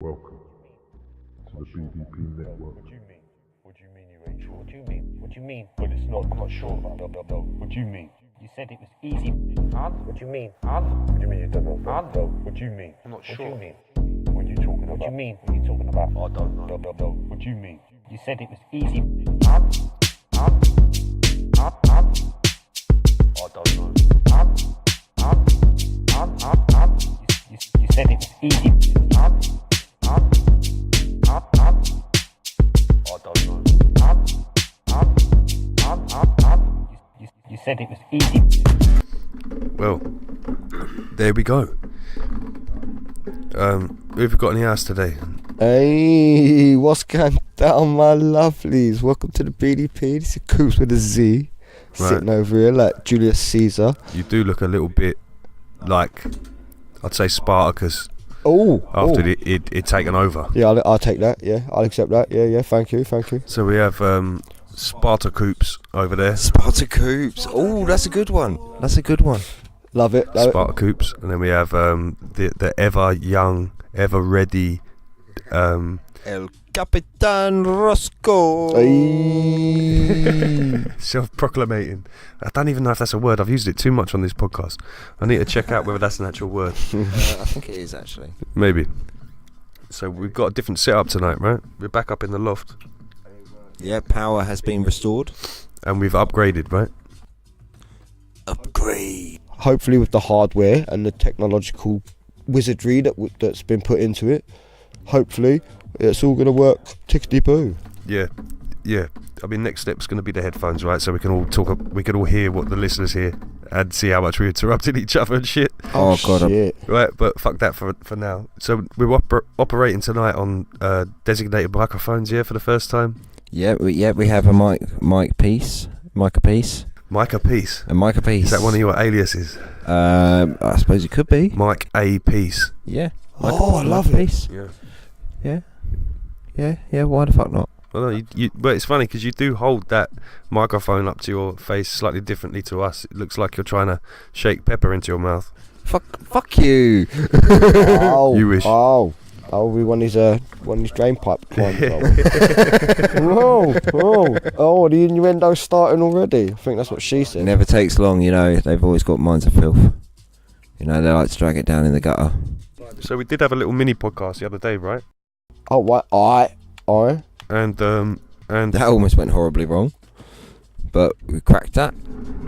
Welcome to the BDP Network. What do you mean? What do you mean you ain't sure? What do you mean? What do you mean? But it's not. I'm not sure about that. No. What do you mean? You said it was easy. What do you mean? What do you mean you don't know? No. What do you mean? I'm not sure. What do you mean? What are you talking about? What do you mean? What are you talking about? I don't know. No. What do you mean? You said it was easy. I don't know. You said it was easy. I don't know. You said it was easy. Well, there we go. We've got any else today? Hey, what's going down, my lovelies? Welcome to the BDP. This is Coopz with a Z. Right. Sitting over here like Julius Caesar. You do look a little bit like, I'd say, Sparta-Coopz after it taken over. Yeah, I'll take that. Yeah, I'll accept that. Yeah. Thank you. So we have Sparta-Coopz over there. Sparta-Coopz. Oh, that's a good one. Love it. Sparta-Coopz, and then we have the ever young, ever ready. El Capitan Roscoe. Self-proclamating. I don't even know if that's a word. I've used it too much on this podcast. I need to check out whether that's an actual word. I think it is actually. Maybe. So we've got a different setup tonight, right? We're back up in the loft. Yeah, power has been restored. And we've upgraded, right? Upgrade. Hopefully with the hardware and the technological wizardry that's been put into it, hopefully it's all going to work tickety-boo. Yeah. I mean, next step's going to be the headphones, right? So we can all talk. We can all hear what the listeners hear and see how much we interrupted each other and shit. Oh God, shit. Right, but fuck that for now. So we're operating tonight on designated microphones, yeah, for the first time. Yeah, we have a mic piece. Mica Piece. A mic piece. Is that one of your aliases? I suppose it could be. Mike A. Piece. Yeah. I love it. Yeah. Why the fuck not? Well, no, but it's funny because you do hold that microphone up to your face slightly differently to us. It looks like you're trying to shake pepper into your mouth. Fuck you. You wish. We want his drain pipe climbed. Oh, the innuendo's starting already. I think that's what she said. Never takes long, you know. They've always got minds of filth. You know, they like to drag it down in the gutter. So we did have a little mini podcast the other day, right? Oh, what? I. And that almost went horribly wrong, but we cracked that.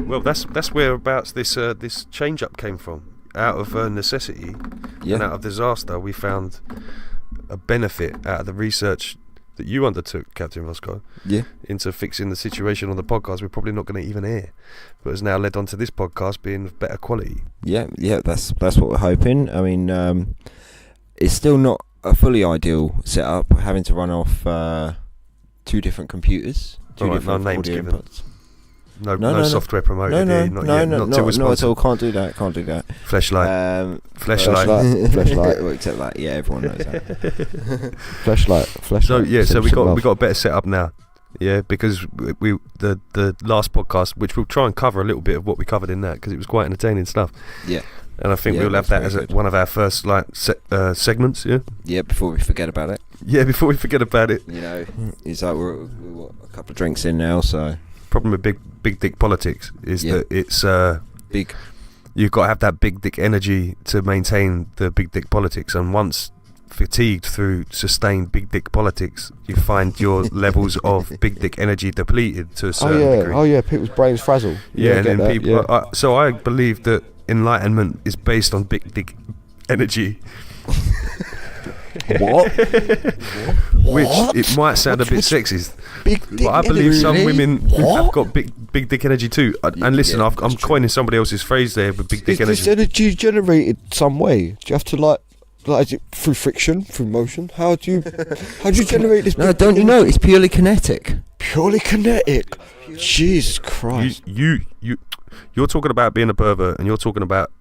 Well, that's whereabouts this change up came from. Out of necessity and out of disaster, we found a benefit out of the research that you undertook, Captain Roscoe. Yeah. Into fixing the situation on the podcast we're probably not going to even air, but has now led on to this podcast being of better quality. Yeah. That's what we're hoping. I mean, it's still not a fully ideal setup, having to run off two different computers, different audio inputs. No software promoted. No, at all. Can't do that. Fleshlight. Well, except that, yeah, everyone knows that. Fleshlight. So we got a better setup now. Yeah, because we the last podcast, which we'll try and cover a little bit of what we covered in that, because it was quite entertaining stuff. Yeah. And I think we'll have that as one of our first segments. Yeah. Yeah, before we forget about it. You know, it's like we're a couple of drinks in now, so. Problem with big dick politics is that it's big. You've got to have that big dick energy to maintain the big dick politics, and once fatigued through sustained big dick politics, you find your levels of big dick energy depleted to a certain degree. Oh yeah, people's brains frazzle. And then people. Yeah. So I believe that enlightenment is based on big dick energy. What? Which it might sound a bit sexist, big dick but I believe energy? some women have got big dick energy too. And listen, I'm coining somebody else's phrase there with big dick energy. Is this energy generated some way? Do you have to like is it through friction, through motion? How do you generate this? No, don't you know? It's purely kinetic. Purely kinetic. Jesus Christ. You're talking about being a pervert, and you're talking about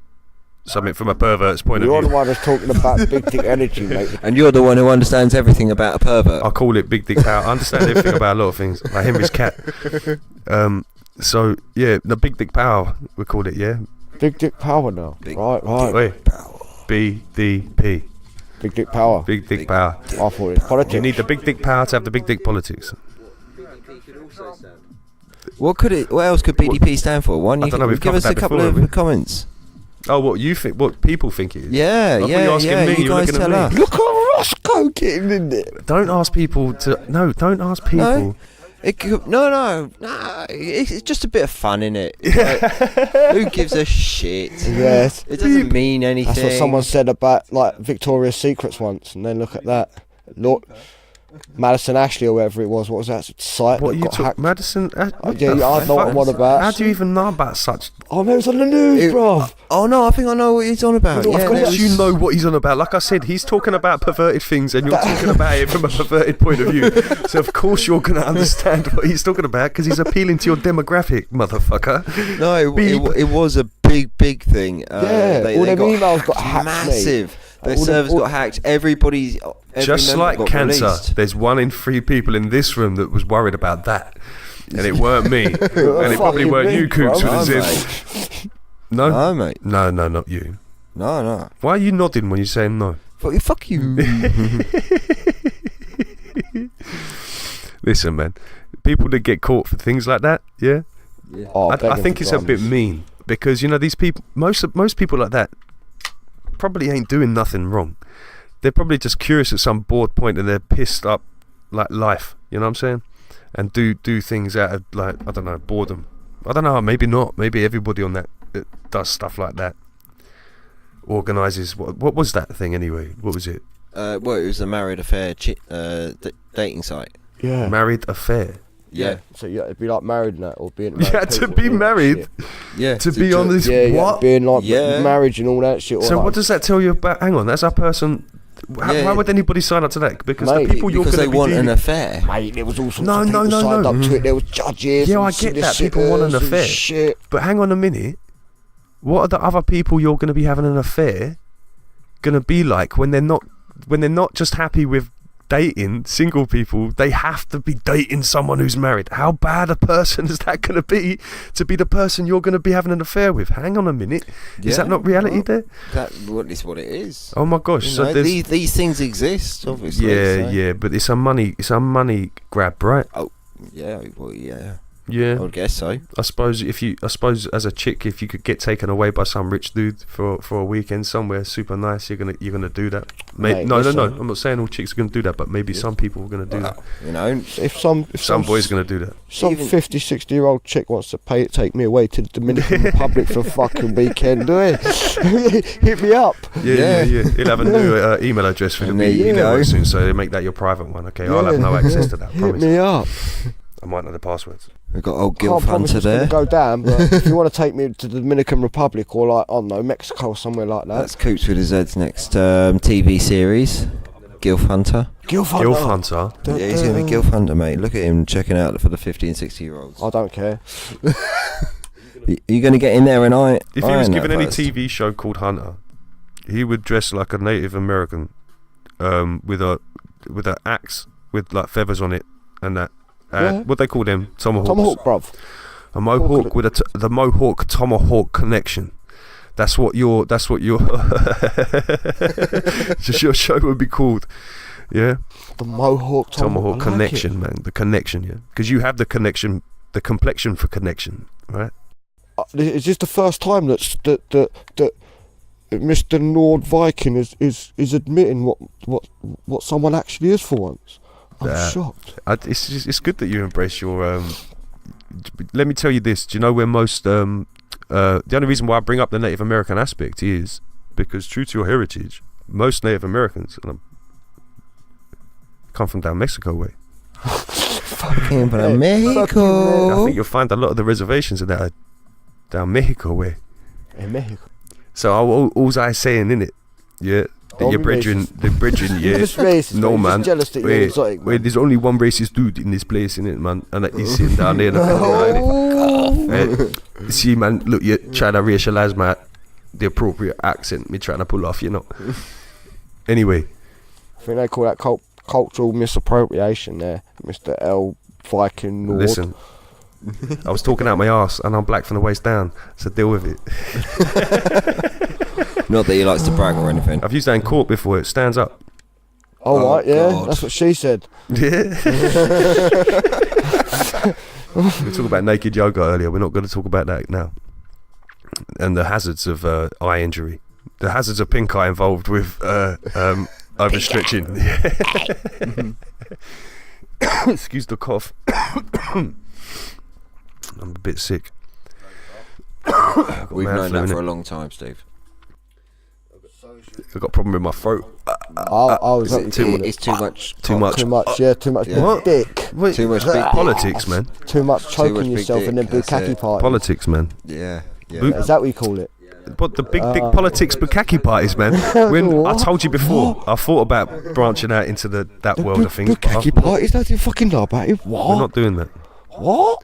something from a pervert's point of view. You're the one that's talking about big dick energy, mate. And you're the one who understands everything about a pervert. I call it big dick power. I understand everything about a lot of things, like Henry's cat. So yeah, the big dick power, we call it. Yeah. Big dick power now. Right. Wait. Power. BDP. Big dick power. Big dick power. I thought it was politics. You need the big dick power to have the big dick politics. What else could BDP stand for? One, I don't know, we've give us a covered that couple before, haven't of comments. Oh, what you think? What people think it is? Yeah, I thought yeah, you were asking yeah. me, You you were guys looking at tell me. us. Look at Roscoe getting in there. Don't ask people to. No, don't ask people. No? No. It's just a bit of fun, innit? Like, who gives a shit? Yes. It doesn't mean anything. That's what someone said about like Victoria's Secrets once, and then look at that. Look, Madison Ashley or whatever it was. What was that site What that you got took, hacked? Madison? Yeah, I know what I'm on about. How do you even know about such? Oh, no, it was on the news, bro. Oh no, I think I know what he's on about. Of Yeah, course you know what he's on about. Like I said, he's talking about perverted things, and you're talking about it from a perverted point of view. So of course you're gonna understand what he's talking about because he's appealing to your demographic, motherfucker. No, it was a big thing. Yeah, all them emails got hacked, massive. Their All servers them- got hacked. Every Just member like got cancer, released. there's 1 in 3 people in this room that was worried about that, and it weren't me, and it probably Fucking weren't me, you, Coops, bro. with No, a mate. zip. No, No, mate. no, not you. No. Why are you nodding when you're saying no? Fuck you. Listen, man, people that get caught for things like that, yeah, Oh, I think it's a bit mean because you know these people, most people like that, probably ain't doing nothing wrong. They're probably just curious at some bored point and they're pissed up like life. You know what I'm saying? And do things out of like I don't know boredom. I don't know. Maybe not. Maybe everybody on that does stuff like that. Organises what was that thing anyway? What was it? Well, it was a married affair dating site. Yeah. Married affair. Yeah. So you had to be like married and that, or being You had to be married Yeah. to be on this. Yeah, yeah, What? being like Yeah. marriage and all that shit. So or what like, does that tell you about? Hang on, that's a person. Yeah. Why would anybody sign up to that? Because Mate, the people you're Because going they to be want an dealing. affair. Mate, there was all sorts No, of no, people no, signed no. up to it. There was judges. Yeah, and I get that. People want an solicitors and affair. Shit. But hang on a minute. What are the other people you're going to be having an affair going to be like when they're not just happy with dating single people? They have to be dating someone who's married. How bad a person is that going to be the person you're going to be having an affair with? Hang on a minute. Is that not reality there? That is what it is. Oh my gosh. You So know, there's these things exist, obviously. yeah, but it's a money grab, right? Yeah, well, yeah. I Yeah. would guess so. I suppose as a chick, if you could get taken away by some rich dude for a weekend somewhere super nice, you're gonna do that. Mate, No. listen. I'm not saying all chicks are gonna do that, but maybe some people are gonna do that. You know, If some Some boys gonna do that. some Even- 50, 60-year-old chick wants to take me away to the Dominican Republic for a fucking weekend, do it? Hit me up. Yeah. He'll have a new email address for the And there you email go. soon, so make that your private one. Okay, I'll have no access to that. Hit Promise. me up. I might know the passwords. we've got old Can't Gilf promise Hunter it's gonna there. go down, but if you want to take me to the Dominican Republic or like I don't know Mexico or somewhere like that. That's Coops with his Z's next TV series, Gilf Hunter. Gilf Hunter. Yeah, he's going to be Gilf Hunter, mate. Look at him checking out for the 50 and 60-year-olds. I don't care. You're going to get in there and If he was iron given that any first. TV show called Hunter, he would dress like a Native American, with a axe with like feathers on it and that. Yeah. What they call them? Tomahawks. Tomahawk, bruv. A mohawk with the Mohawk Tomahawk connection. That's what your just your show would be called. Yeah. The Mohawk Tomahawk I like connection, it. man. The connection, yeah. Because you have the connection, the complexion for connection, right? Is this the first time that Mr. Nord Viking is admitting what someone actually is for once? I'm shocked. It's good that you embrace your. Let me tell you this. Do you know where most the only reason why I bring up the Native American aspect is because true to your heritage, most Native Americans come from down Mexico way. Fucking from I Mexico. think you'll find a lot of the reservations of that are down Mexico way. In Mexico. So all's I saying in it, yeah. Don't Your be bredrin, yeah. You're just racist. No, You're man. Just jealous that you're Wait, exotic. wait, there's only one racist dude in this place, innit, man? And he's sitting down there in the corner. See, man, look, you're trying to racialize the appropriate accent. Me trying to pull off, you know. Anyway. I think they call that cultural misappropriation there, Mr. L. Viking Nord. Listen, I was talking out my arse and I'm black from the waist down, so deal with it. Not that he likes to brag or anything. I've used that in court before. It stands up. Oh, right, yeah, God. that's what she said. Yeah. We talked about naked yoga earlier. We're not going to talk about that now. And the hazards of eye injury. The hazards of pink eye involved with overstretching. Excuse the cough. I'm a bit sick. We've known that for a long time, Steve. I've got a problem with my throat. It's too much. Too much. Too much, yeah, too much What? dick. Wait, Too much big dick. politics, man. Too much choking much big yourself dick, and then that's bukkake it. party. Politics, man. Yeah. Is that what you call it? But the big dick politics bukkake parties, man. When I told you before, I thought about branching out into that world of things. Bukkake parties? I didn't fucking know about it. What? We're not doing that. What?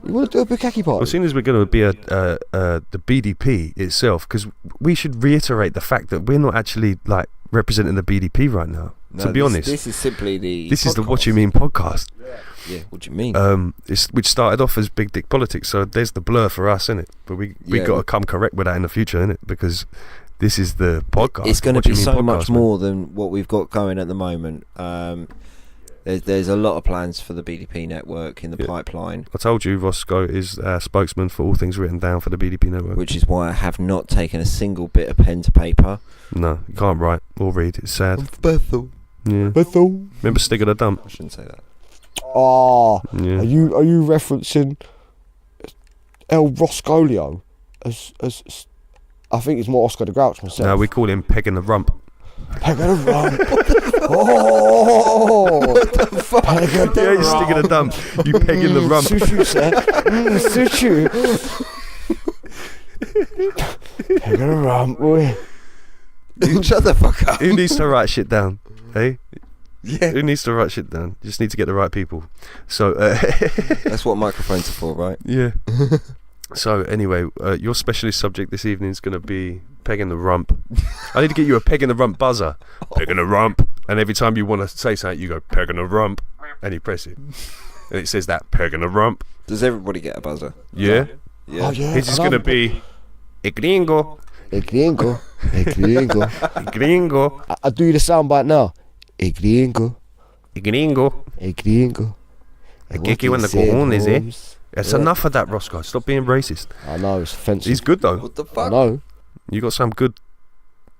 You want to do a bukkake party? Well, as soon as we're going to be the BDP itself, because we should reiterate the fact that we're not actually like representing the BDP right now. No, to be honest, this is simply the. this is the What You Mean podcast. Yeah, what do you mean? Which started off as big dick politics. So there's the blur for us, innit? But we got to come correct with that in the future, innit? Because this is the podcast. It's going to What You be Mean so podcast, much man. more than what we've got going at the moment. There's a lot of plans for the BDP network in the pipeline, I told you Roscoe is our spokesman for all things written down for the BDP network. which is why I have not taken a single bit of pen to paper. No, you can't write or read. It's sad. Bethel. Yeah. Bethel. Remember Stick of the Dump? I shouldn't say that. Oh, Yeah. are you referencing El Roscolio as I think it's more Oscar the Grouch myself. No, we call him Pegging the Rump. Peg of the Rump. Oh, what the fuck? Peg of the Yeah, you Rump. Stick of the Dump. You pegging the rump. Suit you, sir. Suit you. Peg of the Rump, boy. Shut the fuck up. Who needs to write shit down? Hey? Yeah. Who needs to write shit down? You just need to get the right people. So, That's what microphones are for, right? yeah. So, anyway, your specialist subject this evening is going to be pegging the rump. I need to get you a pegging the rump buzzer. Pegging the rump. And every time you want to say something, you go, pegging the rump. And you press it. And it says that, pegging the rump. Does everybody get a buzzer? Yeah. Yeah. Oh, yeah. It's just going to be, e gringo, E gringo. E gringo. e gringo, I do the soundbite now. E gringo. e gringo. E gringo. kick you in the cojones, eh? It's enough of that, Roscoe. Stop being racist. I know, it's offensive. He's good, though. What the I fuck? know. You got some good.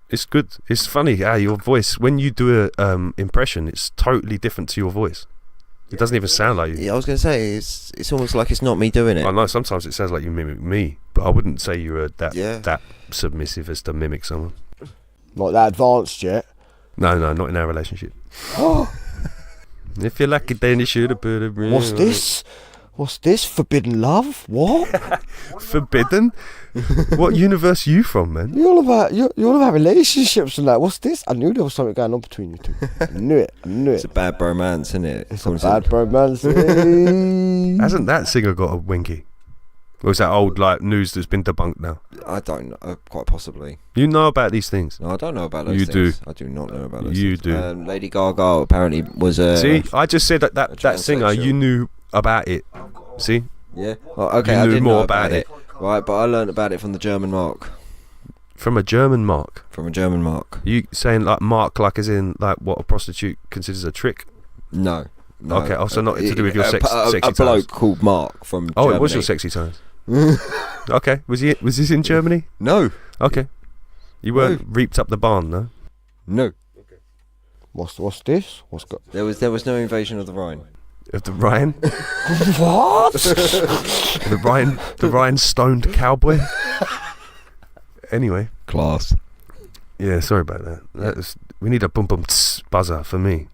It's good. It's funny how your voice, when you do a impression, it's totally different to your voice. It doesn't even sound like you. Yeah, I was going to say, it's almost like it's not me doing it. I know sometimes it sounds like you mimic me, but I wouldn't say you were that submissive as to mimic someone. Not that advanced yet. No, not in our relationship. If you like it, then you should have put it. What's this? What's this? Forbidden love? What? Forbidden? What universe are you from, man? You're all about relationships and that. What's this? I knew there was something going on between you two. I knew it. It's a bad bromance, isn't it? It's a bad bromance. Hey. Hasn't that singer got a winky? Or is that old like news that's been debunked now? I don't know, quite possibly. You know about these things. No, I don't know about those You things. do. I do not know about those You things. do. Lady Gaga apparently was a... See, I just said that singer, transsexual. you knew about it. See? Yeah? Well, okay, You I knew didn't more know about it. Right, but I learned about it from the German mark. From a German mark. From a German mark. You saying like mark like as in like what a prostitute considers a trick? No. Okay, also not to do with your a sexy bloke times. called Mark from Oh, Germany. it was your sexy times. Okay, was this in Germany? No. Okay. You weren't reaped up the barn, no? No. What's this? What's got? There was no invasion of the Rhine. Of the Rhine? What? the Rhine stoned cowboy? Anyway. Class. Yeah, sorry about that. We need a boom boom tss buzzer for me.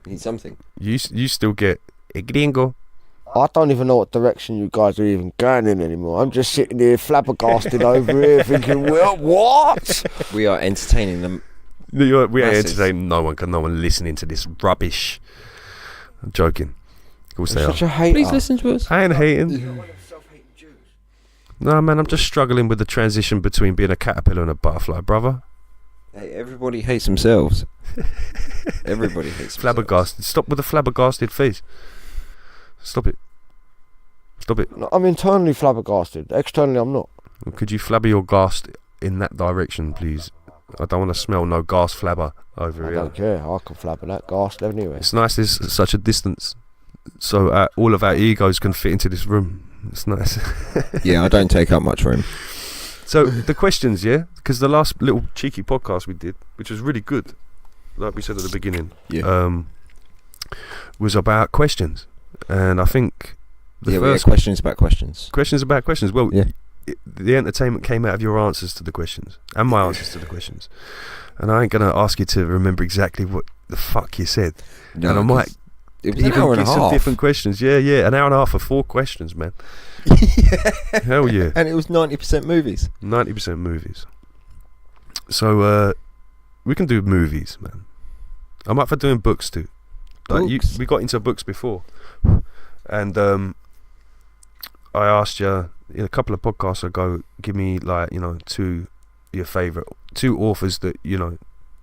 Need something. You still get a gringo. I don't even know what direction you guys are even going in anymore. I'm just sitting here flabbergasted over here thinking, well, what? We are entertaining them. We are Masses. entertaining no one listening to this rubbish. I'm joking. Of course they are. Such a hater. Please listen to us. I ain't hating. No, man, I'm just struggling with the transition between being a caterpillar and a butterfly, brother. Hey, everybody hates themselves. Everybody hates themselves. Flabbergasted. Stop with the flabbergasted face. Stop it. Stop it. I'm internally flabbergasted. Externally, I'm not. Could you flabber your ghast in that direction, please. I don't want to smell no gas flabber over I here. don't care. I can flabber that gas anyway. It's nice there's such a distance, so all of our egos can fit into this room. It's nice. Yeah, I don't take up much room. So the questions, yeah, because the last little cheeky podcast we did, which was really good, like we said at the beginning, was about questions, and I think the first questions about questions. Questions about questions. Well, yeah. The entertainment came out of your answers to the questions and my answers to the questions, and I ain't gonna ask you to remember exactly what the fuck you said, No, and I might it was an hour and a some half. different questions. Yeah, an hour and a half for 4 questions, man. Hell yeah. And it was 90% movies. 90% movies. So we can do movies, man. I'm up for doing books too. Like we got into books before, and I asked you in a couple of podcasts ago, give me like 2 your favorite 2 authors that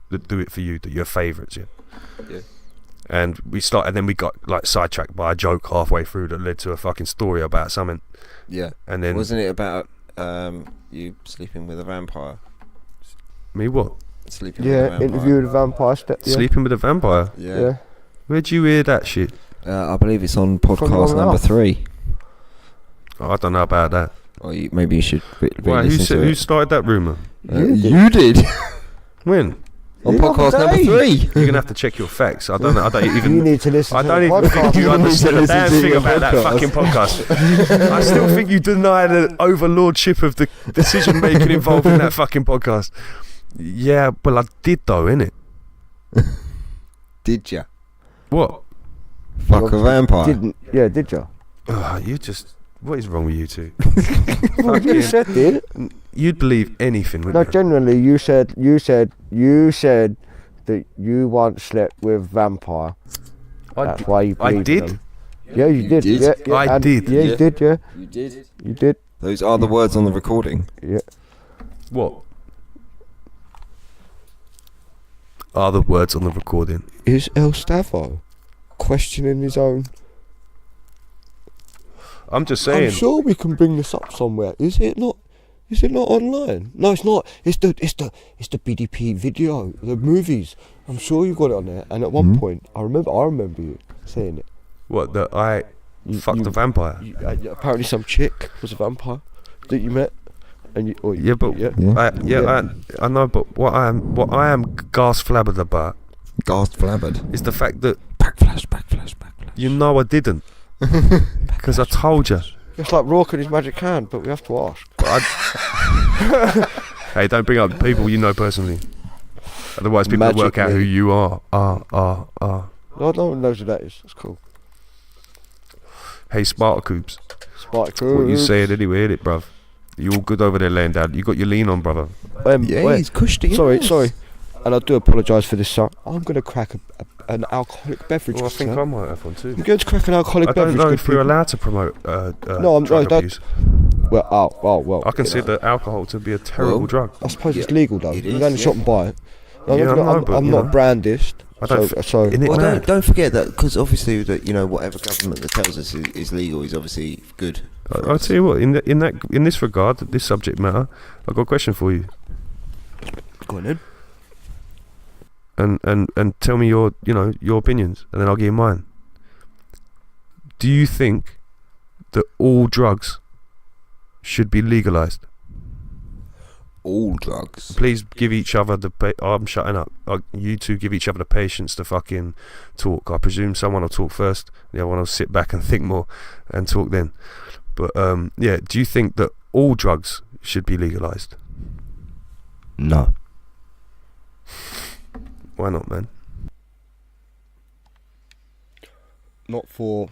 that do it for you, that your favorites. Yeah. And then we got like sidetracked by a joke halfway through that led to a fucking story about something. Yeah. And then wasn't it about you sleeping with a vampire? Me what? Sleeping with a vampire. Interview with a vampire. Sleeping with a vampire. Yeah. Where'd you hear that shit? I believe it's on podcast number 3. Oh, I don't know about that. Or maybe you should Who to it. started that rumour? You did. When? On podcast number 3. You're gonna have to check your facts. I don't know. I don't even. You need to listen. I to don't the even podcast. think you understand a damn thing the about that fucking podcast. I still think you deny the overlordship of the decision making involved in that fucking podcast. Yeah, well, I did though, innit? Did ya? What? Fuck a vampire. Did you? You just. What is wrong with you two? Well, you said it. You'd believe anything, No, wouldn't you? generally, you said that you once slept with vampire. That's why you believe I did. them. Yeah, you did. did? Yeah, I did. Yeah, you did. Yeah, You did. you did. Those are the words on the recording. Yeah. What? Are the words on the recording? Is El Stavo questioning his own? I'm just saying. I'm sure we can bring this up somewhere. Is it not? Is it not online? No, it's not. It's the BDP video, the movies. I'm sure you got it on there. And at one point, I remember you saying it. What? That I fucked a vampire? Apparently, some chick was a vampire that you met, and you. Yeah, but I know. But what I am gas flabbered about Gas flabbered. is the fact that Backflash. you know I didn't, because I told you. It's like Rourke and his magic hand, but we have to ask. Hey, don't bring up people you know personally. Otherwise, people will work out who Magically. you are. No one knows who that is. That's cool. Hey, Sparta-Coopz. Sparta-Coopz. What you saying anyway, innit, bruv? You all good over there laying down? You got your lean on, brother. He's cushed it. Sorry. And I do apologise for this, sir. I'm going to crack an alcoholic beverage. Well, I think sir. I might have one too. I'm going to crack an alcoholic I don't beverage. know good if we're people. allowed to promote No, drug no, abuse. Well. I consider alcohol to be a terrible drug. I suppose it's legal though. it You is, go in the shop and buy it. No, Yeah, I know, but, I'm you not know. brandist. I don't So Isn't it Well, mad? don't forget that, because obviously whatever government that tells us is legal is obviously good. for I'll us. tell you what. In this regard, this subject matter, I've got a question for you. go on then. And tell me your opinions, and then I'll give you mine. Do you think that all drugs should be legalized? All drugs. Please give each other I'm shutting up. You two give each other the patience to fucking talk. I presume someone will talk first. The other one will sit back and think more and talk then. But do you think that all drugs should be legalized? No. Why not, man? Not for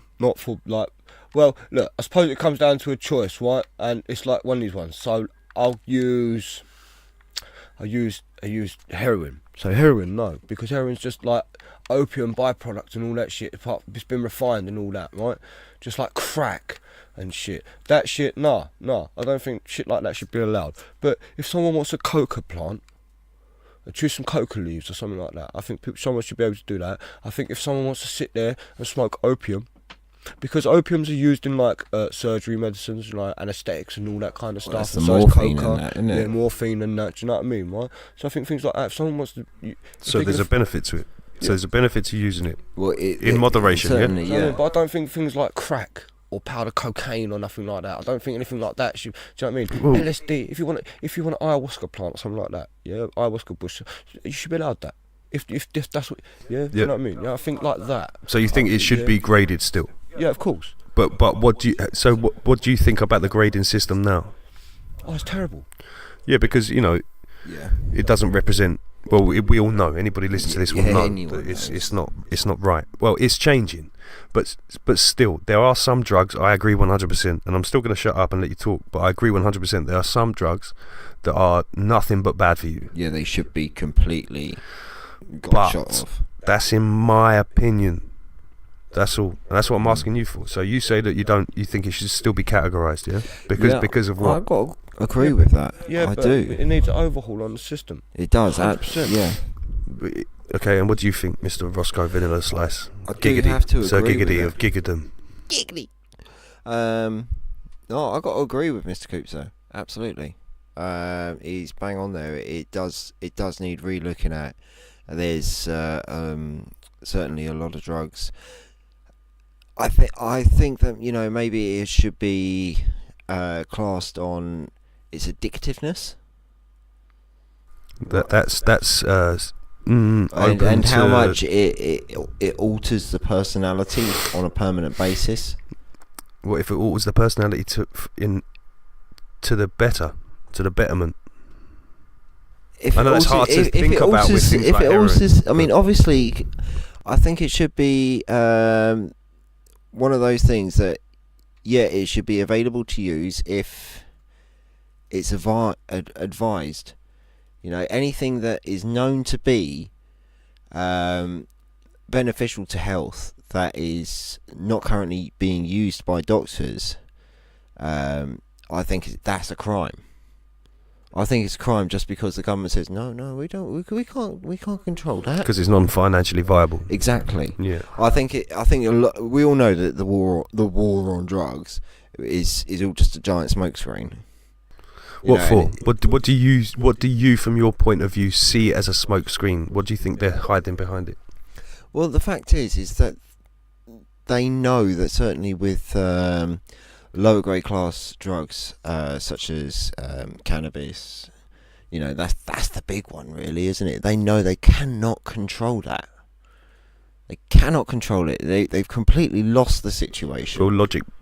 like. Well, look. I suppose it comes down to a choice, right? And it's like one of these ones. So I use heroin. So heroin, no, because heroin's just like opium byproduct and all that shit. It's been refined and all that, right? Just like crack and shit. That shit, nah. I don't think shit like that should be allowed. But if someone wants a coca plant, choose some coca leaves or something like that, I think someone should be able to do that. I think if someone wants to sit there and smoke opium, Because opiums are used in like surgery medicines, like anaesthetics and all that kind of stuff. That's the And so is morphine coca, and that, isn't it? Yeah, morphine and that. Do you know what I mean, right? So I think things like that. If someone wants to, So there's a benefit to it. So there's a benefit to using it Well, in moderation, certainly, yeah? yeah. But I don't think things like crack or powder cocaine or nothing like that. I don't think anything like that should. Do you know what I mean? Well- LSD. If you want an ayahuasca plant or something like that, yeah, ayahuasca bush, you should be allowed that. If that's what, yeah, you know what I mean? Yeah, I think like that. So you think it should Yeah. be graded still? Yeah, of course. But what do you? So what do you think about the grading system now? Oh, it's terrible. Yeah, because Yeah. it doesn't represent. Well, we all know. Anybody listening to this will Yeah, know anyone that knows. it's not right. Well, it's changing, but still, there are some drugs. I agree 100%, and I'm still going to shut up and let you talk. But I agree 100%. There are some drugs that are nothing but bad for you. Yeah, they should be completely But shot off. that's in my opinion. That's all. And that's what I'm asking you for. So you say that you think it should still be categorised, yeah? Because of what? I've got to agree with that. Yeah, I but do. it needs an overhaul on the system. It does. 100%. Yeah. Okay, and what do you think, Mr. Roscoe Vanilla Slice? I do have to Sir agree with Giggity that. of Giggerdom. No, I got to agree with Mr. Coopz though. Absolutely. He's bang on there. It does need re-looking at. There's certainly a lot of drugs. I think that maybe it should be classed on its addictiveness That's and open how to- much it alters the personality on a permanent basis. What if it alters the personality to the betterment? If I know it it's hard to alters- if think it about with alters- things if like it heroin. alters, I mean, obviously, I think it should be one of those things that, yeah, it should be available to use if it's advised. Anything that is known to be beneficial to health that is not currently being used by doctors, I think that's a crime. I think it's a crime just because the government says no, we can't control that. Because it's non-financially viable. Exactly. Yeah. I think we all know that the war on drugs is all just a giant smokescreen. What for? What do you, from your point of view, see as a smoke screen? What do you think they're hiding behind it? Well, the fact is that they know that certainly with lower grade class drugs such as cannabis, that's the big one, really, isn't it? They know they cannot control that. They cannot control it. They've completely lost the situation. Well,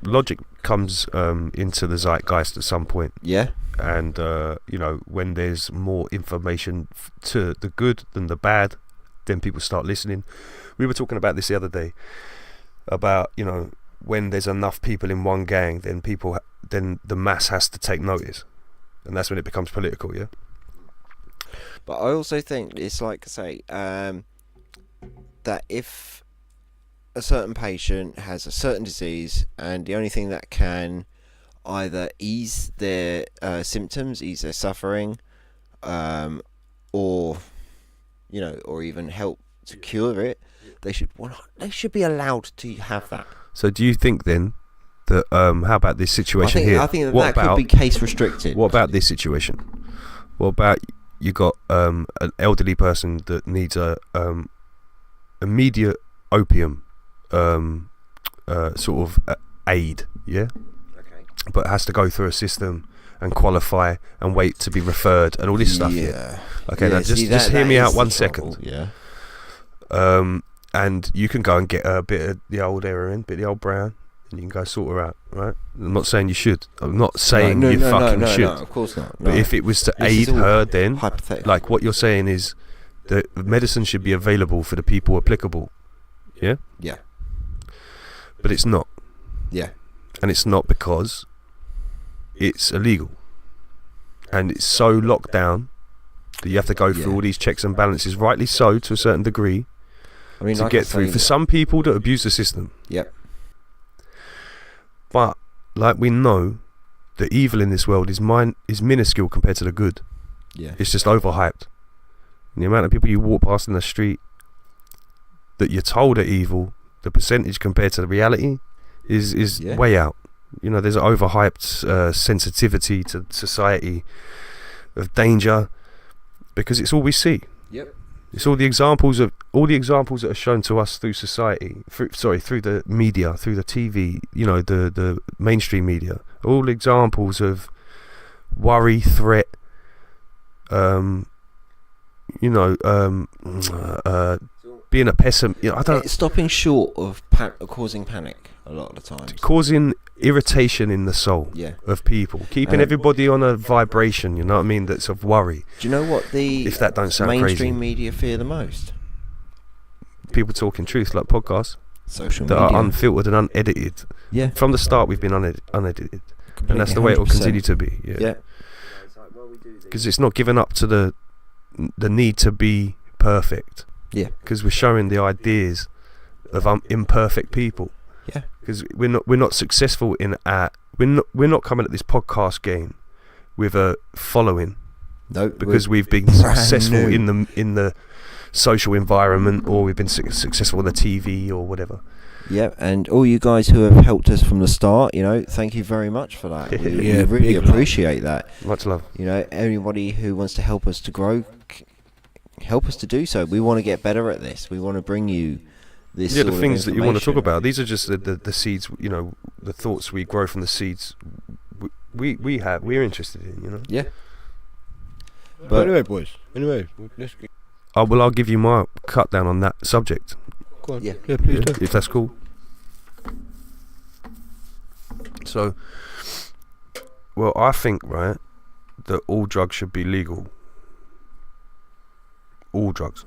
logic comes into the zeitgeist at some point. Yeah. And when there's more information to the good than the bad, then people start listening. We were talking about this the other day about when there's enough people in one gang, then the mass has to take notice, and that's when it becomes political. Yeah. But I also think it's like I say that if a certain patient has a certain disease and the only thing that can either ease their symptoms, ease their suffering, or even help to cure it, they should be allowed to have that. So do you think then that how about this situation here? I think that could be case restricted. What about this situation? What about you got an elderly person that needs a immediate opium sort of aid, yeah? Okay. But has to go through a system and qualify and wait to be referred and all this stuff. Yeah. Okay, Yeah, now just that hear me is out the 1 trouble, second. Yeah. And you can go and get a bit of the old heroin, bit of the old brown, and you can go sort her out, right? I'm not saying you should. I'm not saying you fucking should. No, of course not. No. But if it was to This aid is all her, then hypothetical. like what you're saying is that medicine should be available for the people applicable. Yeah? Yeah. But it's not. Yeah. And it's not because it's illegal. And it's so locked down that you have to go through Yeah. all these checks and balances, rightly so to a certain degree, I mean, to like get I through. say, For some people that abuse the system. Yep. But like we know, the evil in this world is minuscule compared to the good. Yeah. It's just overhyped. And the amount of people you walk past in the street that you're told are evil, the percentage compared to the reality is Yeah. way out. You know, there's an overhyped sensitivity to society of danger because it's all we see. Yep. It's all the examples that are shown to us through society, through the media, through the TV, you know, the mainstream media. All examples of worry, threat, being a pessimist. You know, I don't It's stopping short of causing panic a lot of the times. causing irritation in the soul Yeah. of people, keeping everybody on a vibration. You know what I mean? That's of worry. Do you know what the If that don't sound mainstream crazy. media fear the most? People talking truth, like podcasts Social that media. are unfiltered and unedited. Yeah. From the start, we've been unedited, and that's Completely, the way it will 100%. continue to be. Yeah. Because it's not given up to the need to be perfect. Yeah. Because we're showing the ideas of imperfect people. Yeah. Because we're not successful in we're not coming at this podcast game with a following No. because we've been brand successful new. in the social environment, or we've been successful on the TV or whatever. Yeah, and all you guys who have helped us from the start, you know, thank you very much for that. We Yeah, really big love. appreciate that. Much love. You know, anybody who wants to help us to grow, help us to do so. We want to get better at this. We want to bring you this. Yeah, sort the of things that you want to talk information. about. These are just the seeds. You know, the thoughts we grow from the seeds. We're interested in. You know. Yeah. But But anyway, boys. Anyway, let's get. I'll give you my cut down on that subject, Go on. Yeah. Yeah, please do. if that's cool. So, well, I think, right, that all drugs should be legal. All drugs.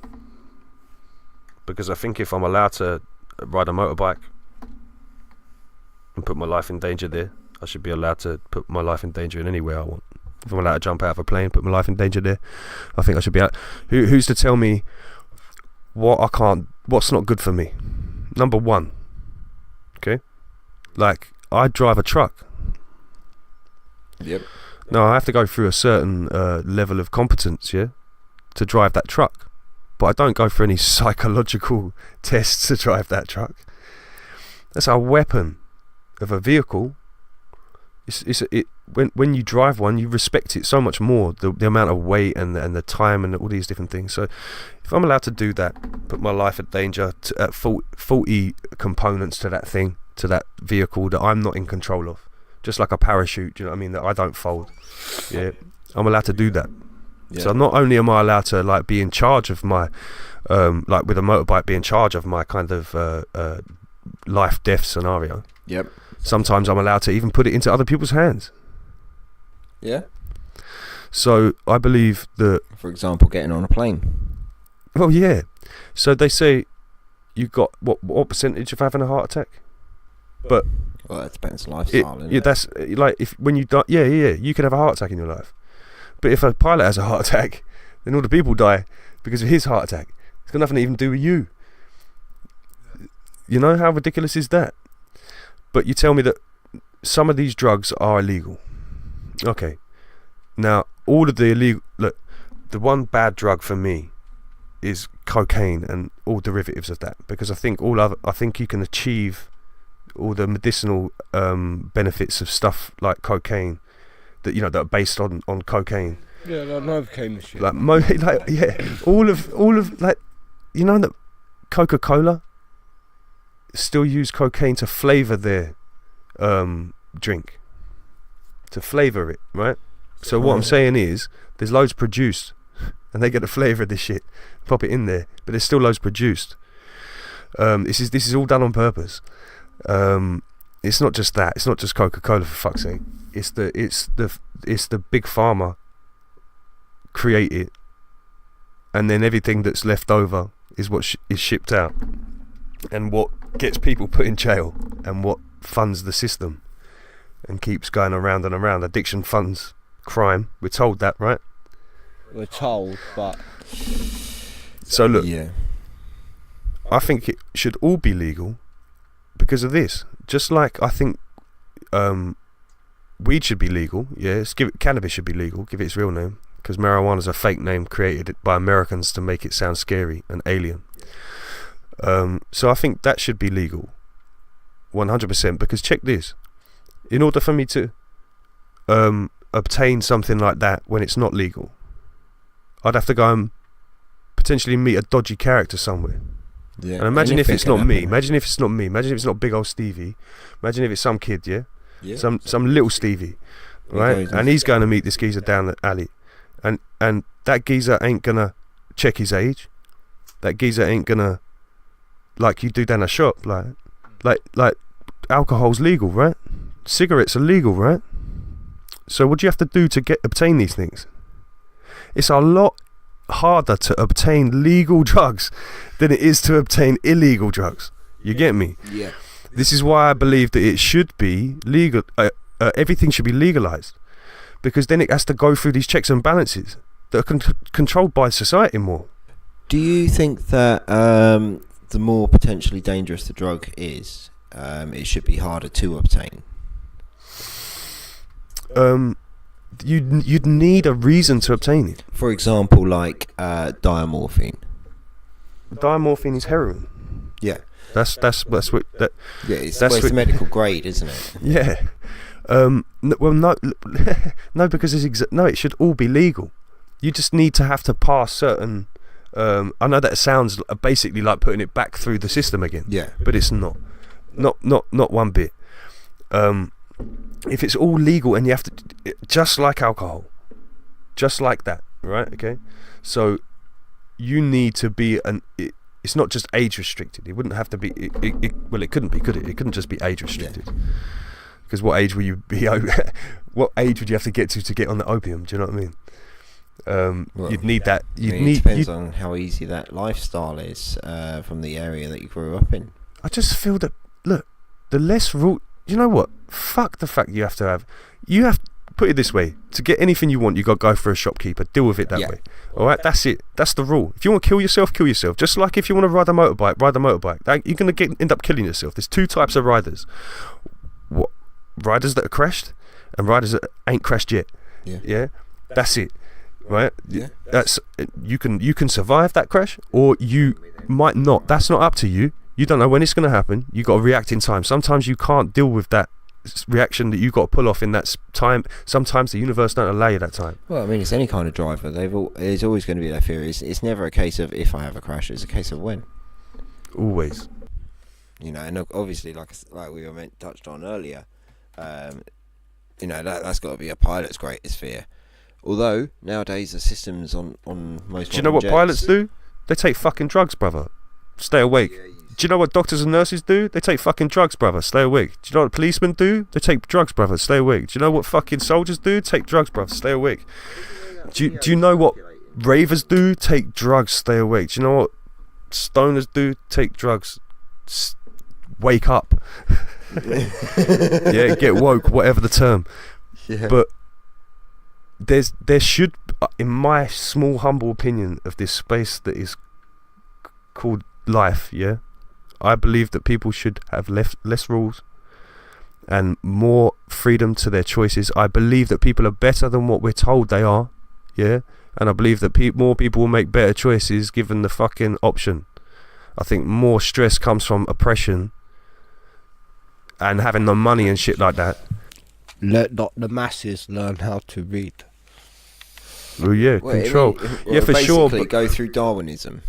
Because I think if I'm allowed to ride a motorbike and put my life in danger there, I should be allowed to put my life in danger in any way I want. If I'm allowed to jump out of a plane, put my life in danger there, I think I should be out. Who's to tell me what I can't, what's not good for me? Number one, okay? Like, I drive a truck. Yep. Now, I have to go through a certain level of competence, yeah, to drive that truck. But I don't go for any psychological tests to drive that truck. That's a weapon of a vehicle. When you drive one, you respect it so much more. The amount of weight and the time and all these different things. So, if I'm allowed to do that, put my life at danger, at faulty components to that thing, to that vehicle that I'm not in control of, just like a parachute, do you know what I mean, that I don't fold. Yeah, I'm allowed to do that. Yeah. So not only am I allowed to like be in charge of my, like with a motorbike, be in charge of my kind of life death scenario. Yep. Sometimes I'm allowed to even put it into other people's hands. Yeah. So I believe that. For example, getting on a plane. Well, yeah. So they say you got what percentage of having a heart attack? But Well, that depends on lifestyle. Isn't yeah, it? that's like if when you die, yeah, you can have a heart attack in your life. But if a pilot has a heart attack, then all the people die because of his heart attack. It's got nothing to even do with you. You know how ridiculous is that? But you tell me that some of these drugs are illegal. Okay. Now, all of the illegal... Look, the one bad drug for me is cocaine and all derivatives of that. Because I think you can achieve all the medicinal benefits of stuff like cocaine that are based on cocaine. Yeah, like Novocaine and shit. All of like, you know that Coca-Cola still use cocaine to flavour their drink, to flavour it, right? So what I'm saying is, there's loads produced, and they get the flavour of this shit, pop it in there, but there's still loads produced. This is all done on purpose. It's not just that. It's not just Coca-Cola, for fuck's sake. It's the big pharma create it, and then everything that's left over is what is shipped out, and what gets people put in jail, and what funds the system, and keeps going around and around. Addiction funds crime. We're told that, right? We're told, but So look, Yeah. I think it should all be legal because of this. Just like I think weed should be legal. Yes, cannabis should be legal. Give it its real name, because marijuana is a fake name created by Americans to make it sound scary and alien. So I think that should be legal. 100%, because check this. In order for me to obtain something like that when it's not legal, I'd have to go and potentially meet a dodgy character somewhere. Yeah. And imagine if Anything it's can not happen. me. Imagine if it's not me. Imagine if it's not big old Stevie. Imagine if it's some kid, yeah? Yeah. Some little Stevie, right? goes And he's going to meet this geezer down the alley. And that geezer ain't going to check his age. That geezer ain't going to, like you do down a shop, like alcohol's legal, right? Cigarettes are legal, right? So what do you have to do to obtain these things? It's a lot harder to obtain legal drugs than it is to obtain illegal drugs. You get me? Yeah. This is why I believe that it should be legal. Everything should be legalized, because then it has to go through these checks and balances that are controlled by society more. Do you think that the more potentially dangerous the drug is, it should be harder to obtain? You'd need a reason to obtain it. For example, like diamorphine. Diamorphine is heroin. Yeah. That's what that. Yeah, it's, That's well, it's what- medical grade, isn't it? Yeah. Well, no, no, because it should all be legal. You just need to have to pass certain. I know that it sounds basically like putting it back through the system again. Yeah. But it's not one bit. If it's all legal and you have to, just like alcohol, just like that, right? Okay, so you need to be it's not just age restricted. It wouldn't have to be. Well, it couldn't be, could it? It couldn't just be age restricted. Because what age will you be? What age would you have to get on the opium? Do you know what I mean? Well, You'd need that. it depends on how easy that lifestyle is from the area that you grew up in. I just feel that, look, the less rule. You know what? Fuck the fact you have to put it this way: to get anything you want, you got to go for a shopkeeper. Deal with it that Yeah. way. All right, that's it. That's the rule. If you want to kill yourself, kill yourself. Just like if you want to ride a motorbike, ride a motorbike. You're gonna end up killing yourself. There's two types of riders: what riders that are crashed and riders that ain't crashed yet. Yeah, that's it. Right? Yeah. That's you can survive that crash, or you might not. That's not up to you. You don't know when it's going to happen. You got to react in time. Sometimes you can't deal with that reaction that you got to pull off in that time. Sometimes the universe don't allow you that time. Well, I mean, it's any kind of driver. There's always going to be that fear. It's never a case of if I have a crash. It's a case of when. Always. You know, and obviously, like we touched on earlier, you know, that's got to be a pilot's greatest fear. Although nowadays the systems on most. Do you know what pilots do? They take fucking drugs, brother. Stay awake. Do you know what doctors and nurses do? They take fucking drugs, brother. Stay awake. Do you know what policemen do? They take drugs, brother. Stay awake. Do you know what fucking soldiers do? Take drugs, brother. Stay awake. Do you know what ravers do? Take drugs. Stay awake. Do you know what stoners do? Take drugs. Wake up. Yeah, get woke. Whatever the term. Yeah. But there should, in my small humble opinion of this space that is called life, yeah, I believe that people should have less rules and more freedom to their choices. I believe that people are better than what we're told they are, yeah, and I believe that more people will make better choices given the fucking option. I think more stress comes from oppression and having no money and shit like that. Let not the masses learn how to read. Well, yeah, Well, control. Yeah, for sure. Basically, But go through Darwinism,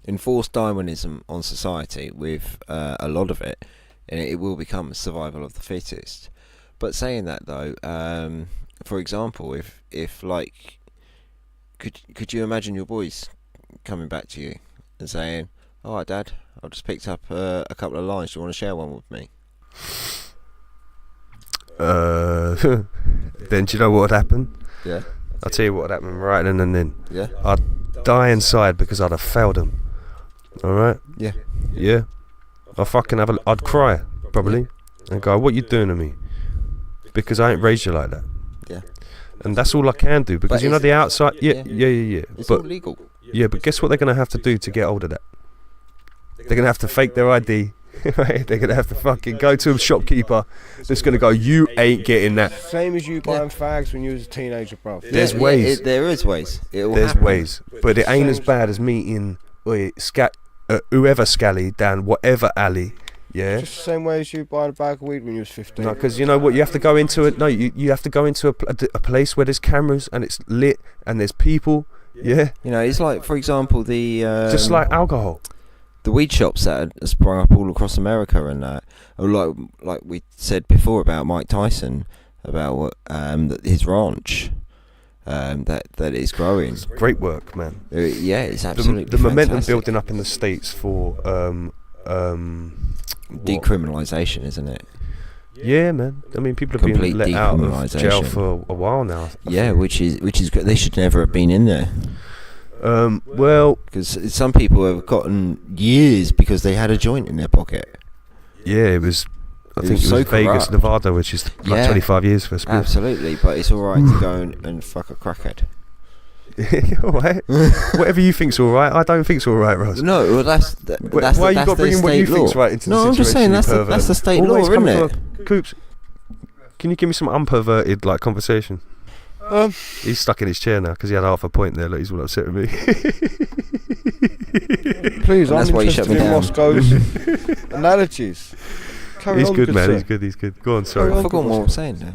enforce Darwinism on society with a lot of it, and it will become survival of the fittest. But saying that though, for example, if like, could you imagine your boys coming back to you and saying, "All right, Dad, I just picked up a couple of lines. Do you want to share one with me?" then do you know what would happen? Yeah. I'll tell you what would happen right then and then. Yeah. I'd die inside because I'd have failed them. Alright? Yeah. Yeah. I'd cry, probably. And go, what you doing to me? Because I ain't raised you like that. Yeah. And that's all I can do. Because But you know it's- the outside... yeah. Yeah. It's all But legal. yeah, but guess what they're going to have to do to get hold of that? They're going to have to fake their ID. Right? They're going to have to fucking go to a shopkeeper that's going to go, you ain't getting that. Same as you buying fags when you was a teenager, bro. There's ways. There is ways. It will There's happen. ways. But it ain't as bad as meeting whoever scally down whatever alley Yeah. Just the same way as you buying a bag of weed when you was 15. No, because you know what, you have to go into it. No, you have to go into a place where there's cameras and it's lit and there's people. Yeah. You know, it's like, for example, Just like alcohol. the weed shops that had sprung up all across America and that. Or like we said before about Mike Tyson, about what his ranch that is growing. Great work, man. Yeah, it's absolutely The momentum fantastic. building up in the States for Decriminalisation, isn't it? Yeah, man. I mean, people have been Complete let out of jail decriminalisation. for a while now. Yeah, which is good. They should never have been in there, Well, because some people have gotten years because they had a joint in their pocket. yeah, it was. I think was it was so Vegas, corrupt. Nevada, which is like Yeah. 25 years for a split. Absolutely, but it's all right to go and fuck a crackhead. All right. Whatever you think's all right, I don't think's all right, Ross. No, well that's Why you got to bring in what you think's right into the No, situation? I'm just saying you that's pervert? the state Always law, isn't coming it? from Coopz, can you give me some unperverted like conversation? He's stuck in his chair now because he had half a point there. Look, he's all upset with me. Please, And I'm that's why you shut interested me in down. Moscow's analogies. Carry He's on, good, man. sir. He's good. He's good. Go on, I sorry. forgot what I'm saying now.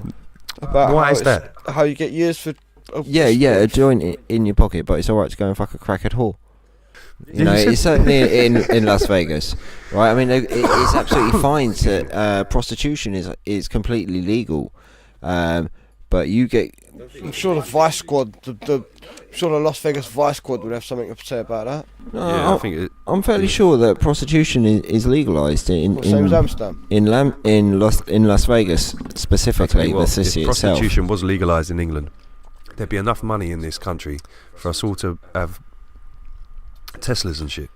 About Why how is it's- that? How you get years for... Yeah, a joint in your pocket, but it's all right to go and fuck a crackhead whore. You know, You said- it's certainly in Las Vegas, right? I mean, it's absolutely fine to prostitution is completely legal, but you get I'm sure the Vice Squad, I'm sure the Las Vegas Vice Squad would have something to say about that. Yeah, I think I'm fairly sure that prostitution is legalized Well, same as Amsterdam. in Las Vegas specifically, the if city itself. prostitution was legalised in England, there'd be enough money in this country for us all to have Teslas and shit.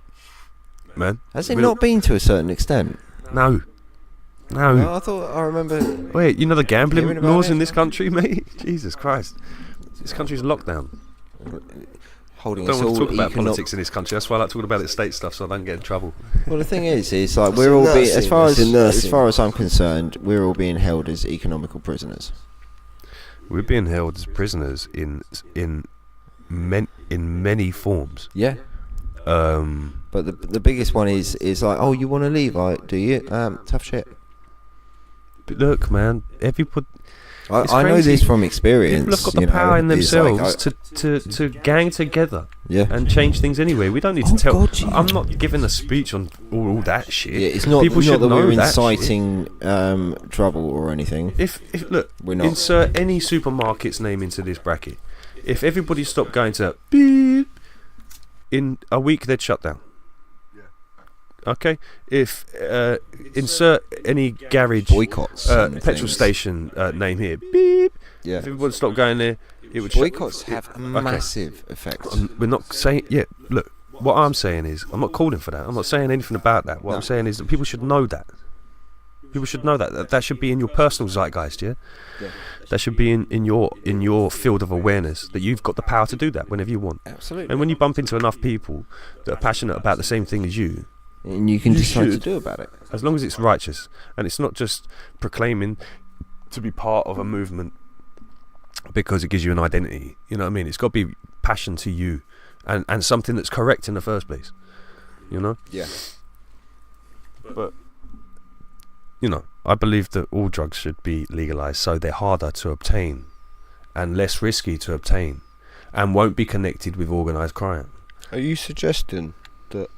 Man, Has it We not been to a certain extent? no. I remember. Wait, you know the gambling Hearing about laws it? in this country, mate? Jesus Christ, this country's lockdown. Holding I don't us want all to talk about economic. politics in this country. That's why I like talking about the state stuff, so I don't get in trouble. Well, the thing is like That's we're in all being, nursing, as far that's in as nursing. far as I'm concerned, we're all being held as economical prisoners. We're being held as prisoners in many forms. Yeah. But the biggest one is like, oh, you want to leave? Like, do you? Tough shit. But look, man, everybody. It's I know crazy. this from experience. People have got the you know, power in it's like themselves to gang together yeah. and change things anyway. We don't need to Oh, tell. God, yeah. I'm not giving a speech on all that shit. Yeah, it's not, People not should that know we're that shit. inciting trouble or anything. If look, We're not. insert any supermarket's name into this bracket. If everybody stopped going to beep, in a week they'd shut down. Okay. If insert any garage, Boycotts. and petrol things. station name here. Beep. Yeah. If everybody stopped going there, it would. Boycotts have a massive effect. We're not saying. Yeah. Look, what I'm saying is, I'm not calling for that. I'm not saying anything about that. What No. I'm saying is that people should know that. People should know that. That should be in your personal zeitgeist. Yeah. Yeah. That should be in your field of awareness, that you've got the power to do that whenever you want. Absolutely. And when you bump into enough people that are passionate about the same thing as you, And you can You decide to should. do about it. as long as it's righteous and it's not just proclaiming to be part of a movement because it gives you an identity, you know what I mean? It's got to be passion to you and something that's correct in the first place, you know? Yeah. But, you know, I believe that all drugs should be legalised so they're harder to obtain and less risky to obtain and won't be connected with organised crime. Are you suggesting that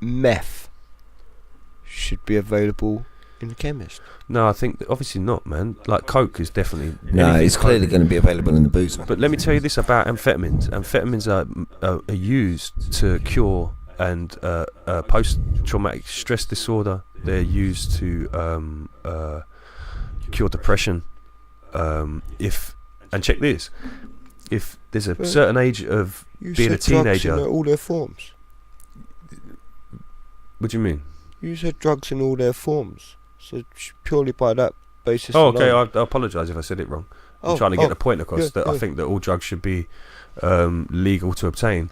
meth should be available in the chemist? No, I think that obviously not, man. Like Coke is definitely... No, anything it's Coke. clearly going to be available in the boozer. But let me tell you this about amphetamines. Amphetamines are used to cure and post-traumatic stress disorder. They're used to cure depression. And check this: if there's a certain age of You being a said drugs teenager, in all their forms. what do you mean? You said drugs in all their forms. So purely by that basis. Oh, okay. alone. I apologise if I said it wrong. I'm Oh, trying to get the point across yeah, that I yeah. think that all drugs should be legal to obtain,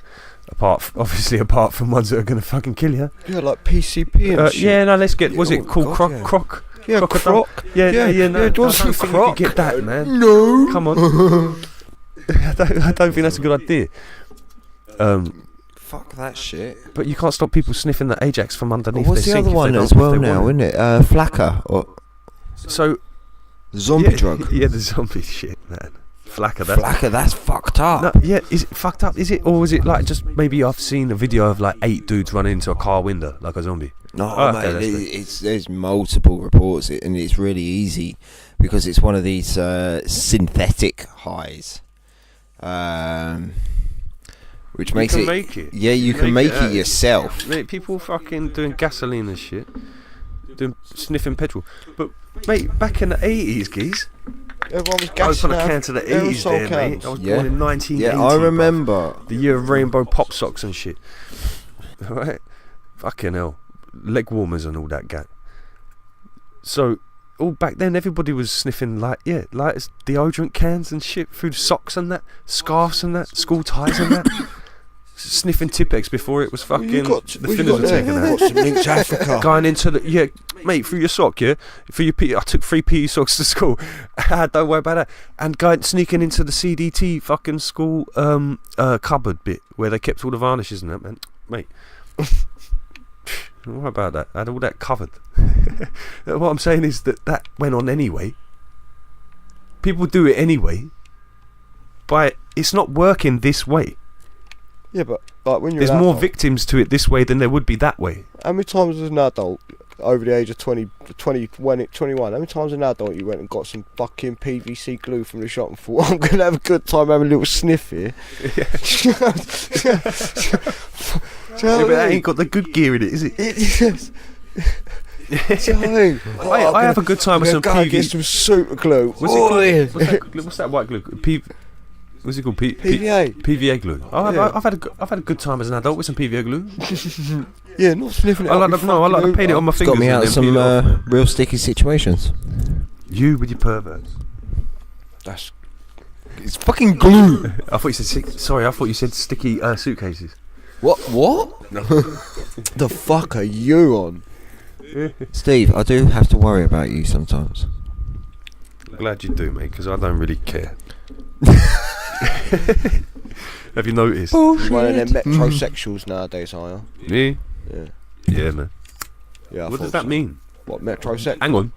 apart from ones that are going to fucking kill you. Yeah, like PCP and shit. Yeah, no, let's get. Was Oh, it called God, yeah. Croc? Yeah, Crocodile? croc. Yeah, Yeah, no, yeah, it I was don't think croc. we could get that, man. No. Come on. I don't think that's a good idea. Fuck that shit. But you can't stop people sniffing the Ajax from underneath What's their the sink other if they one don't- as if well they now, want it. isn't it? Flacker or So zombie yeah, drug. Yeah, the zombie shit, man. Flacker, that's Flacker, that's fucked up. no, yeah, is it fucked up? Is it, or is it like just maybe I've seen a video of like 8 dudes running into a car window like a zombie? No, Oh, okay, mate, that's good. there's multiple reports, and it's really easy because it's one of these synthetic highs, which You makes can it. make it. Yeah, you can make it yourself. Mate, people fucking doing gasoline and shit, doing sniffing petrol. But mate, back in the 80s, geez, Everyone was I was gassing on a out can to the 80s aerosol there, mate. cans. I was Yeah. born in 1980. Yeah, I remember. bruv. The year of rainbow pop socks and shit. Right? Fucking hell. Leg warmers and all that gat. So, all back then, everybody was sniffing like deodorant cans and shit through socks and that, scarves and that, school ties and that. Sniffing Tipex before it was fucking the thinners were taken out. Got some links Africa. Going into the mate, through your sock, for your PE. I took 3 PE socks to school. Don't worry about that. And sneaking into the CDT fucking school cupboard bit where they kept all the varnishes and that, man, mate. Don't worry about that. I had all that covered. What I'm saying is that went on anyway. People do it anyway, but it's not working this way. Yeah, but like when you're There's an more adult, victims to it this way than there would be that way. How many times as an adult, over the age of 20, 21, how many times as an adult you went and got some fucking PVC glue from the shop and thought, I'm going to have a good time having a little sniff here? Yeah, but that ain't got the good gear in it, is it? It is. Do you know what I mean? I have a good time with some Go and get PV. some super glue. What's it called? What's that white glue? What's it called? PVA. PVA glue. Yeah. I've had a good time as an adult with some PVA glue. Yeah, not sniffing it. I up like your to fucking paint it on my It's fingers. got me and out of then some peel it off, man. real sticky situations. You with your perverts. That's It's fucking glue. I thought you said sorry. I thought you said sticky suitcases. What? the fuck are you on? Steve, I do have to worry about you sometimes. I'm glad you do, mate, because I don't really care. Have you noticed? You're one of them metrosexuals nowadays, are you? Me? Yeah. Yeah, man. Yeah. I What does thought that so. mean? What, metrosexual? Hang on.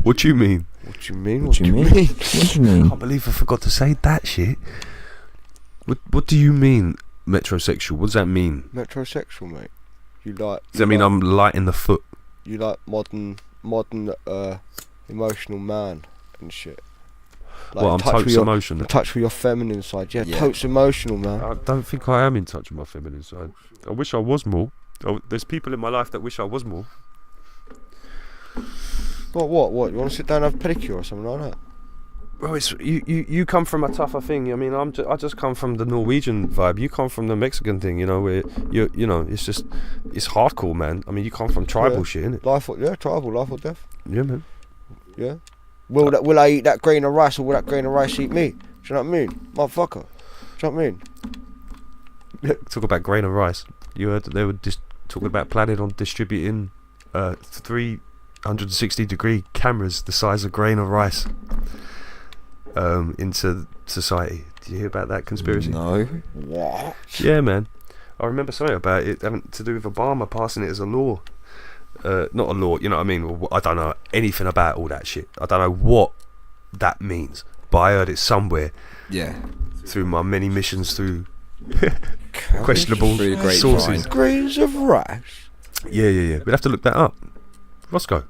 What do you mean? What do you mean? What do you mean? What do you I mean? can't believe I forgot to say that shit. What do you mean, metrosexual? What does that mean? Metrosexual, mate. You like? Does that mean I'm light in the foot? You like modern, emotional man and shit. Like Well, I'm totes emotional. in touch with your feminine side. Yeah, Yeah. totes emotional, man. I don't think I am in touch with my feminine side. I wish I was more. There's people in my life that wish I was more. What? You want to sit down and have a pedicure or something like that? Well, it's you come from a tougher thing. I mean, I just come from the Norwegian vibe. You come from the Mexican thing, where it's hardcore, man. I mean, you come from tribal Yeah. shit, innit? Tribal, life or death. Yeah, man. Yeah. Will I eat that grain of rice or will that grain of rice eat me? Do you know what I mean, motherfucker? Do you know what I mean? Talk about grain of rice. You heard that they were just talking about planning on distributing 360-degree cameras the size of grain of rice into society. Did you hear about that conspiracy? No. What? Yeah, man. I remember something about it having to do with Obama passing it as a law. Not a law, you know what I mean? I don't know anything about all that shit. I don't know what that means, but I heard it somewhere Yeah. through my many missions through questionable Through the grapevine. sources. Grains of rice. Yeah. We'd have to look that up. Roscoe,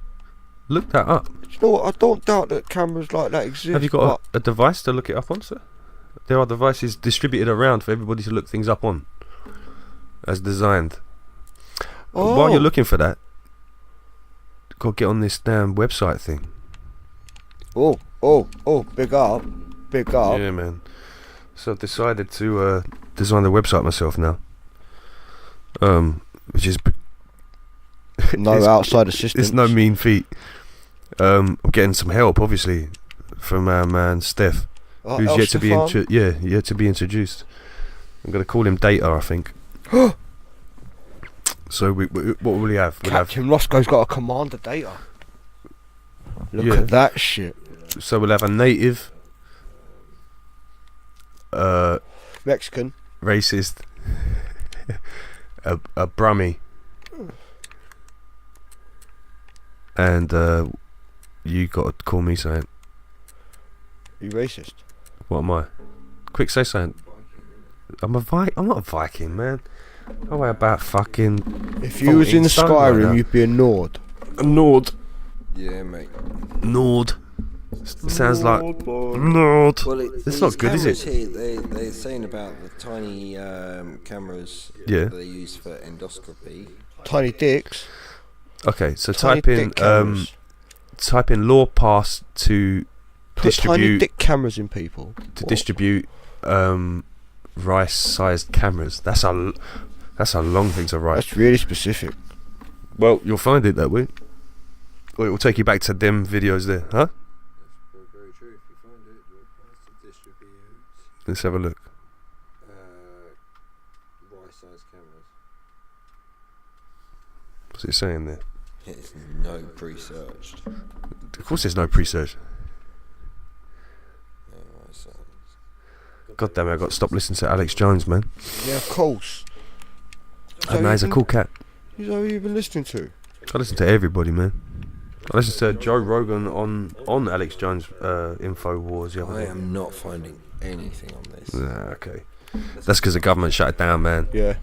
look that up. Do you know what? I don't doubt that cameras like that exist. Have you got a device to look it up on, sir? There are devices distributed around for everybody to look things up on, as designed. Oh. While you're looking for that, got to get on this damn website thing. Oh, big up. Yeah, man. So I've decided to design the website myself now. Which is No it's- outside assistance. it's no mean feat. I'm getting some help, obviously, from our man Steph, who's yet to be yet to be introduced. I'm gonna call him Data, I think. So what will we have? We'll have Captain Roscoe's got a commander data. Look Yeah. at that shit. so we'll have a native, Mexican. racist, a Brummie, and you got to call me something. You racist? What am I? Quick, say something. I'm not a Viking, man. How about fucking? If you was in 14 stone right Skyrim, now? you'd be a Nord. A Nord. Yeah, mate. Nord. Sounds like Nord. Well, It's not good, is it? Here, they're saying about the tiny cameras Yeah. that they use for endoscopy. Tiny dicks. Okay, so Tiny type in dick cameras. type in law passed to Put tiny distribute dick cameras in people. distribute rice-sized cameras. That's a long thing to write. That's really specific. Well, you'll find it that way. Or it will take you back to them videos there, huh? That's very true. If you find it, you'll pass to distribute Let's have a look. rice-sized cameras. What's it saying there? It's no pre-searched. Of course there's no pre-search. God damn it, I got to stop listening to Alex Jones, man. Yeah, of course. Oh, no, he's a cool cat. Who's who you been listening to? I listen to everybody, man. I listened to Joe Rogan on Alex Jones InfoWars the other I day. am not finding anything on this. Nah, okay. That's because the government shut it down, man. Yeah.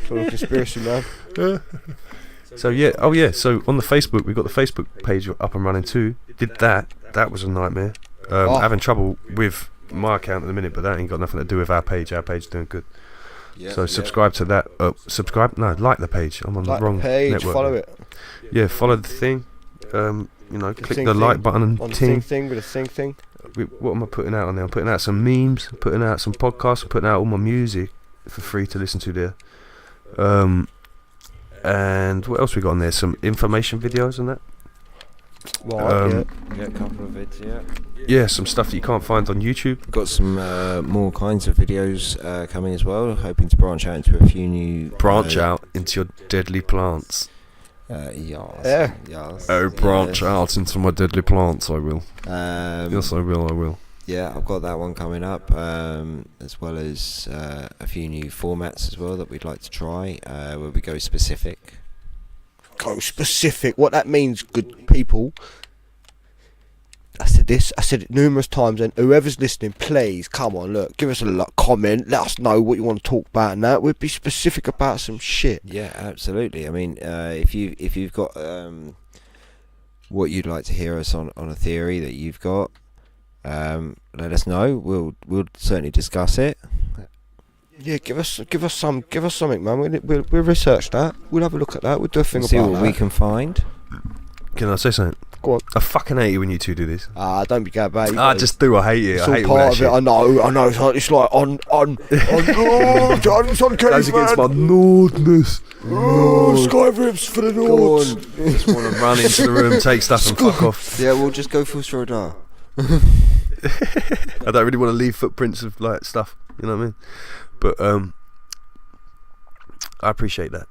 Full of conspiracy, man. So yeah, oh yeah, so on the Facebook, we've got the Facebook page up and running too. Did that. That was a nightmare. Having trouble with my account at the minute, but that ain't got nothing to do with our page. Our page is doing good. Yeah, So subscribe to that. Like the page. I'm on Like the wrong the page, network. follow it. Yeah, follow the thing. Click thing the like thing. button and On the ting. thing with a thing. What am I putting out on there? I'm putting out some memes, putting out some podcasts, I'm putting out all my music for free to listen to there. And what else we got on there? Some information videos and that. Right, Yeah, a couple of vids, yeah. Yeah, some stuff that you can't find on YouTube. Got some more kinds of videos coming as well. Hoping to branch out into a few new... Branch out into your deadly plants. Yes. Branch out into my deadly plants, I will. Yes, I will. Yeah, I've got that one coming up, as well as a few new formats as well that we'd like to try, where we go specific. Go specific. What that means, good people. I said it numerous times, and whoever's listening, please come on, look, give us a comment, let us know what you want to talk about, and that we'd be specific about some shit. Yeah, absolutely. I mean, if you've got what you'd like to hear us on a theory that you've got, let us know. We'll certainly discuss it. Yeah, give us something, man. We'll research that. We'll have a look at that. We'll do a thing See about what that. we can find. Can I say something? Go on. I fucking hate it when you two do this. Don't be going about it. I just do. I hate it. It's I hate all all that part of shit. it. I know. It's like on it's on case, Goes against my man. Nordness. Skyrim's for the Nords. Just want to run into the room, take stuff and fuck off. Yeah, we'll just go full Strodar. I don't really want to leave footprints of like stuff, you know what I mean? But I appreciate that,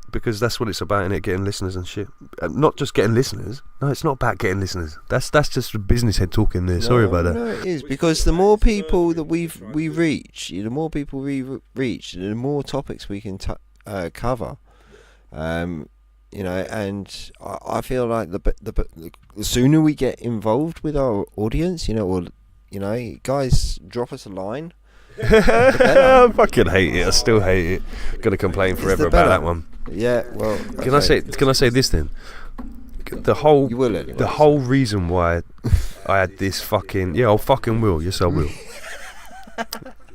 because that's what it's about, innit? Getting listeners and shit. Not just getting listeners. No, it's not about getting listeners. That's just a business head talking there. Sorry about that. No, it is, because the more people that we reach, the more people we reach, the more topics we can cover. And I feel like the sooner we get involved with our audience, guys, drop us a line. I fucking hate it. I still hate it. Gonna complain forever about that one. Yeah, well. Can I say this then? The whole You will anyway. The whole reason why I had this fucking I fucking will. Yes, I will.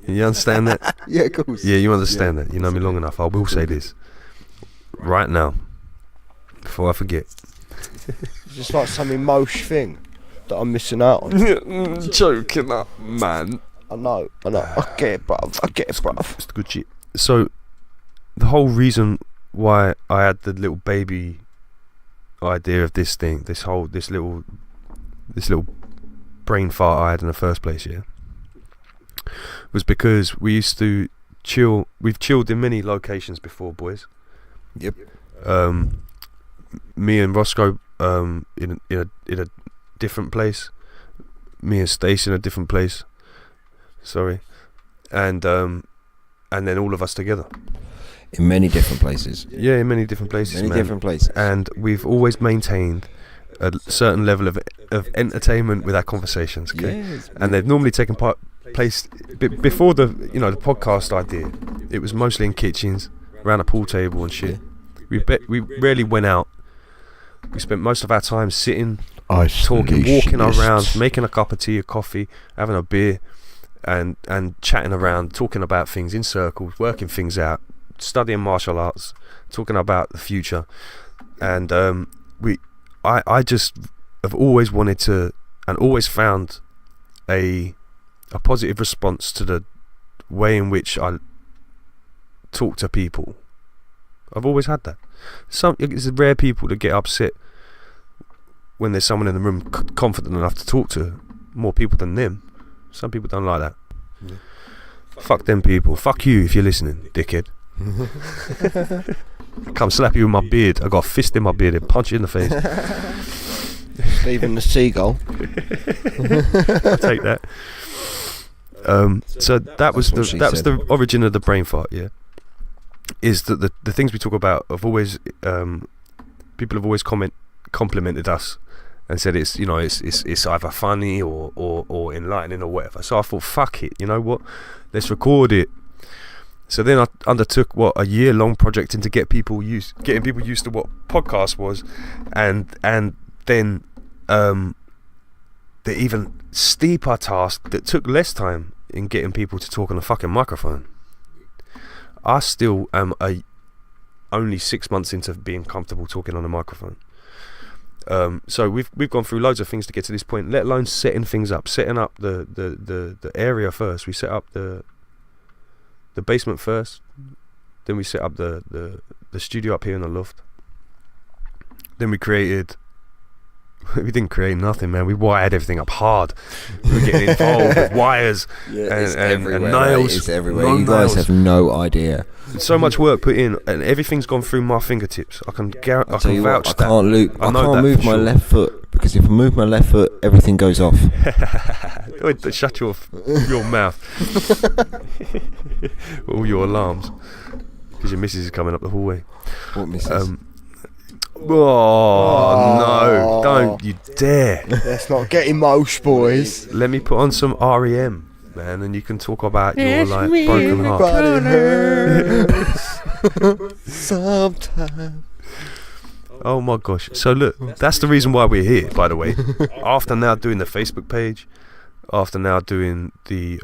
You understand that? Yeah, of course. Yeah, you understand that. You know me long enough. I will say this right now before I forget. It's just like some emotion thing that I'm missing out on. Joking up, man. I know. I get it, bruv. It's good shit. So, the whole reason why I had the little baby idea of this thing, this little brain fart I had in the first place, was because we used to chill. We've chilled in many locations before, boys. Yep. Me and Roscoe in a different place. Me and Stace in a different place. Sorry, and then all of us together. In many different places. Yeah, in many different places, Many man. different places. And we've always maintained a certain level of entertainment with our conversations, okay? Yes. And they've normally taken place before the podcast idea. It was mostly in kitchens, around a pool table and shit. We rarely went out. We spent most of our time sitting, talking, walking around, making a cup of tea or coffee, having a beer, and chatting around, talking about things in circles, working things out, studying martial arts, talking about the future. And I just have always wanted to, and always found a positive response to the way in which I talk to people. I've always had that. It's rare people that get upset when there's someone in the room confident enough to talk to more people than them. Some people don't like that. Yeah. Fuck them people. Fuck you if you're listening, dickhead. Come slap you with my beard. I got a fist in my beard and punch you in the face. Stephen the Seagull. I'll take that. So that was the origin of the brain fart. Yeah, is that the things we talk about have always people have always complimented us and said it's either funny or enlightening or whatever. So I thought, fuck it, you know what? Let's record it. So then I undertook a year-long project into getting people used to what podcast was, and then the even steeper task that took less time in getting people to talk on a fucking microphone. I still am only 6 months into being comfortable talking on a microphone. So we've gone through loads of things to get to this point, let alone setting things up, setting up the area first. We set up the basement first, then we set up the studio up here in the loft. Then we didn't create nothing, man. We wired everything up hard. We were getting involved with wires and nails. Right? It's everywhere. You guys have no idea. So much work put in, and everything's gone through my fingertips. I can vouch that. I can't move my left foot, because if I move my left foot, everything goes off. Shut your mouth. All your alarms, because your missus is coming up the hallway. What missus? No, don't you dare. Let's not get emotional, boys. Let me put on some REM, man, and you can talk about your broken heart. But it hurts sometimes. Oh my gosh. So look, that's the reason why we're here, by the way. After now doing the Facebook page, after now doing the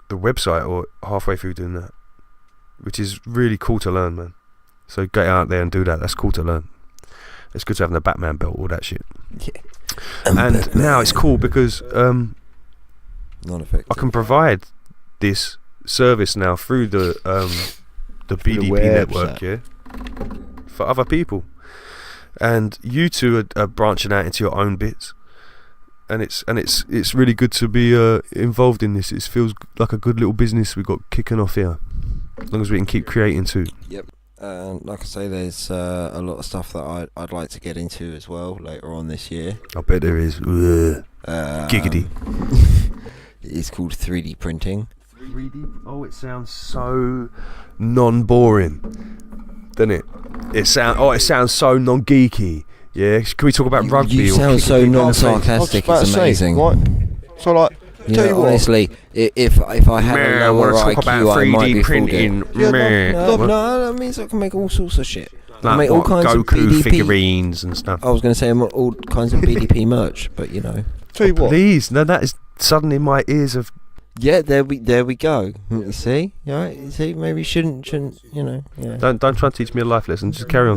website, or halfway through doing that, which is really cool to learn, man. So get out there and do that. That's cool to learn. It's good to have the Batman belt, all that shit. Yeah. And now it's cool because Non-effective. I can provide this service now through the BDP network, yeah, for other people. And you two are branching out into your own bits, and it's really good to be involved in this. It feels like a good little business we've got kicking off here, as long as we can keep creating too. Yep. Like I say, there's a lot of stuff that I'd like to get into as well later on this year. I bet there is. Giggity. It's called 3D printing. 3D? Oh, it sounds so non-boring, doesn't it? It sounds so non-geeky. Yeah, can we talk about rugby? You sound so non-sarcastic. It's amazing. Right? So like, tell you what, honestly, if I had a lower IQ, I might be printing. No, that means I can make all sorts of shit. I make all kinds Goku of BDP figurines and stuff. I was going to say all kinds of BDP merch, but you know. tell you what. Please, no, that is suddenly my ears have. Yeah, there we go. You see, right? You see, maybe you shouldn't, you know. Yeah. Don't try and teach me a life lesson. Just carry on.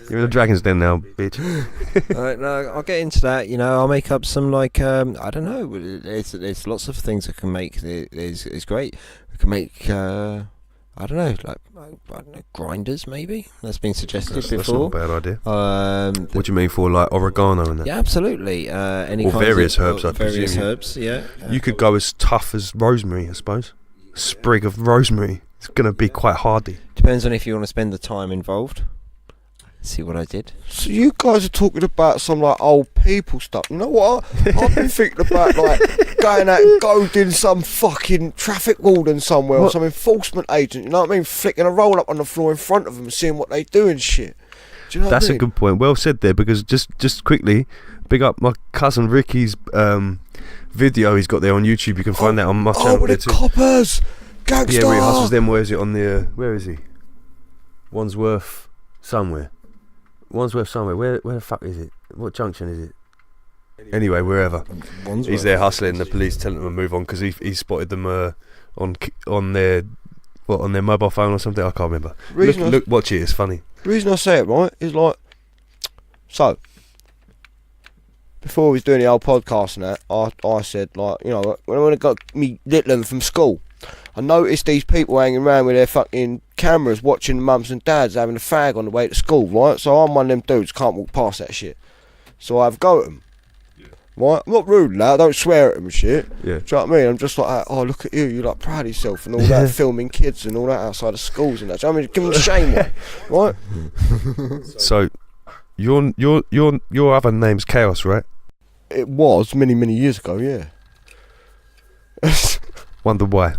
You're in the Dragon's Den now, bitch. Alright, no, I'll get into that. You know, I'll make up some I don't know. There's lots of things I can make. It's great. I can make I don't know, grinders maybe. That's been suggested before. That's not a bad idea. What do you mean for like oregano and that? Yeah, absolutely. Any or kinds various of, herbs, I various presume. herbs. Yeah. You could go as tough as rosemary, I suppose. A sprig of rosemary. It's gonna be quite hardy. Depends on if you want to spend the time involved. See what I did? So you guys are talking about some like old people stuff. You know what? I've been thinking about like going out and goading some fucking traffic warden somewhere or some enforcement agent. You know what I mean? Flicking a roll up on the floor in front of them and seeing what they do and shit. Do you know That's what I mean? a good point. Well said there, because just quickly, big up my cousin Ricky's video he's got there on YouTube. You can find that on my channel with there the too. coppers, gangster. Yeah, where he hustles them. Where is it on the? Where is he? Wandsworth somewhere. Where the fuck is it? What junction is it? Anyway, wherever. He's there hustling. The police telling them to move on because he spotted them on their mobile phone or something. I can't remember. Look, watch it. It's funny. The reason I say it, right, is like, so before we was doing the old podcast and that, I said, like, you know, when I got me little from school, I noticed these people hanging around with their fucking cameras watching mums and dads having a fag on the way to school, right? So I'm one of them dudes, can't walk past that shit. So I have a go at them. Yeah. Right? I'm not rude, lad, I don't swear at them and shit. Yeah. Do you know what I mean? I'm just like, oh, look at you, you're like proud of yourself and all that, filming kids and all that outside of schools and that. Do you know what I mean? Give them the shame one, right? So, your other name's Chaos, right? It was many, many years ago, yeah. Wonder why.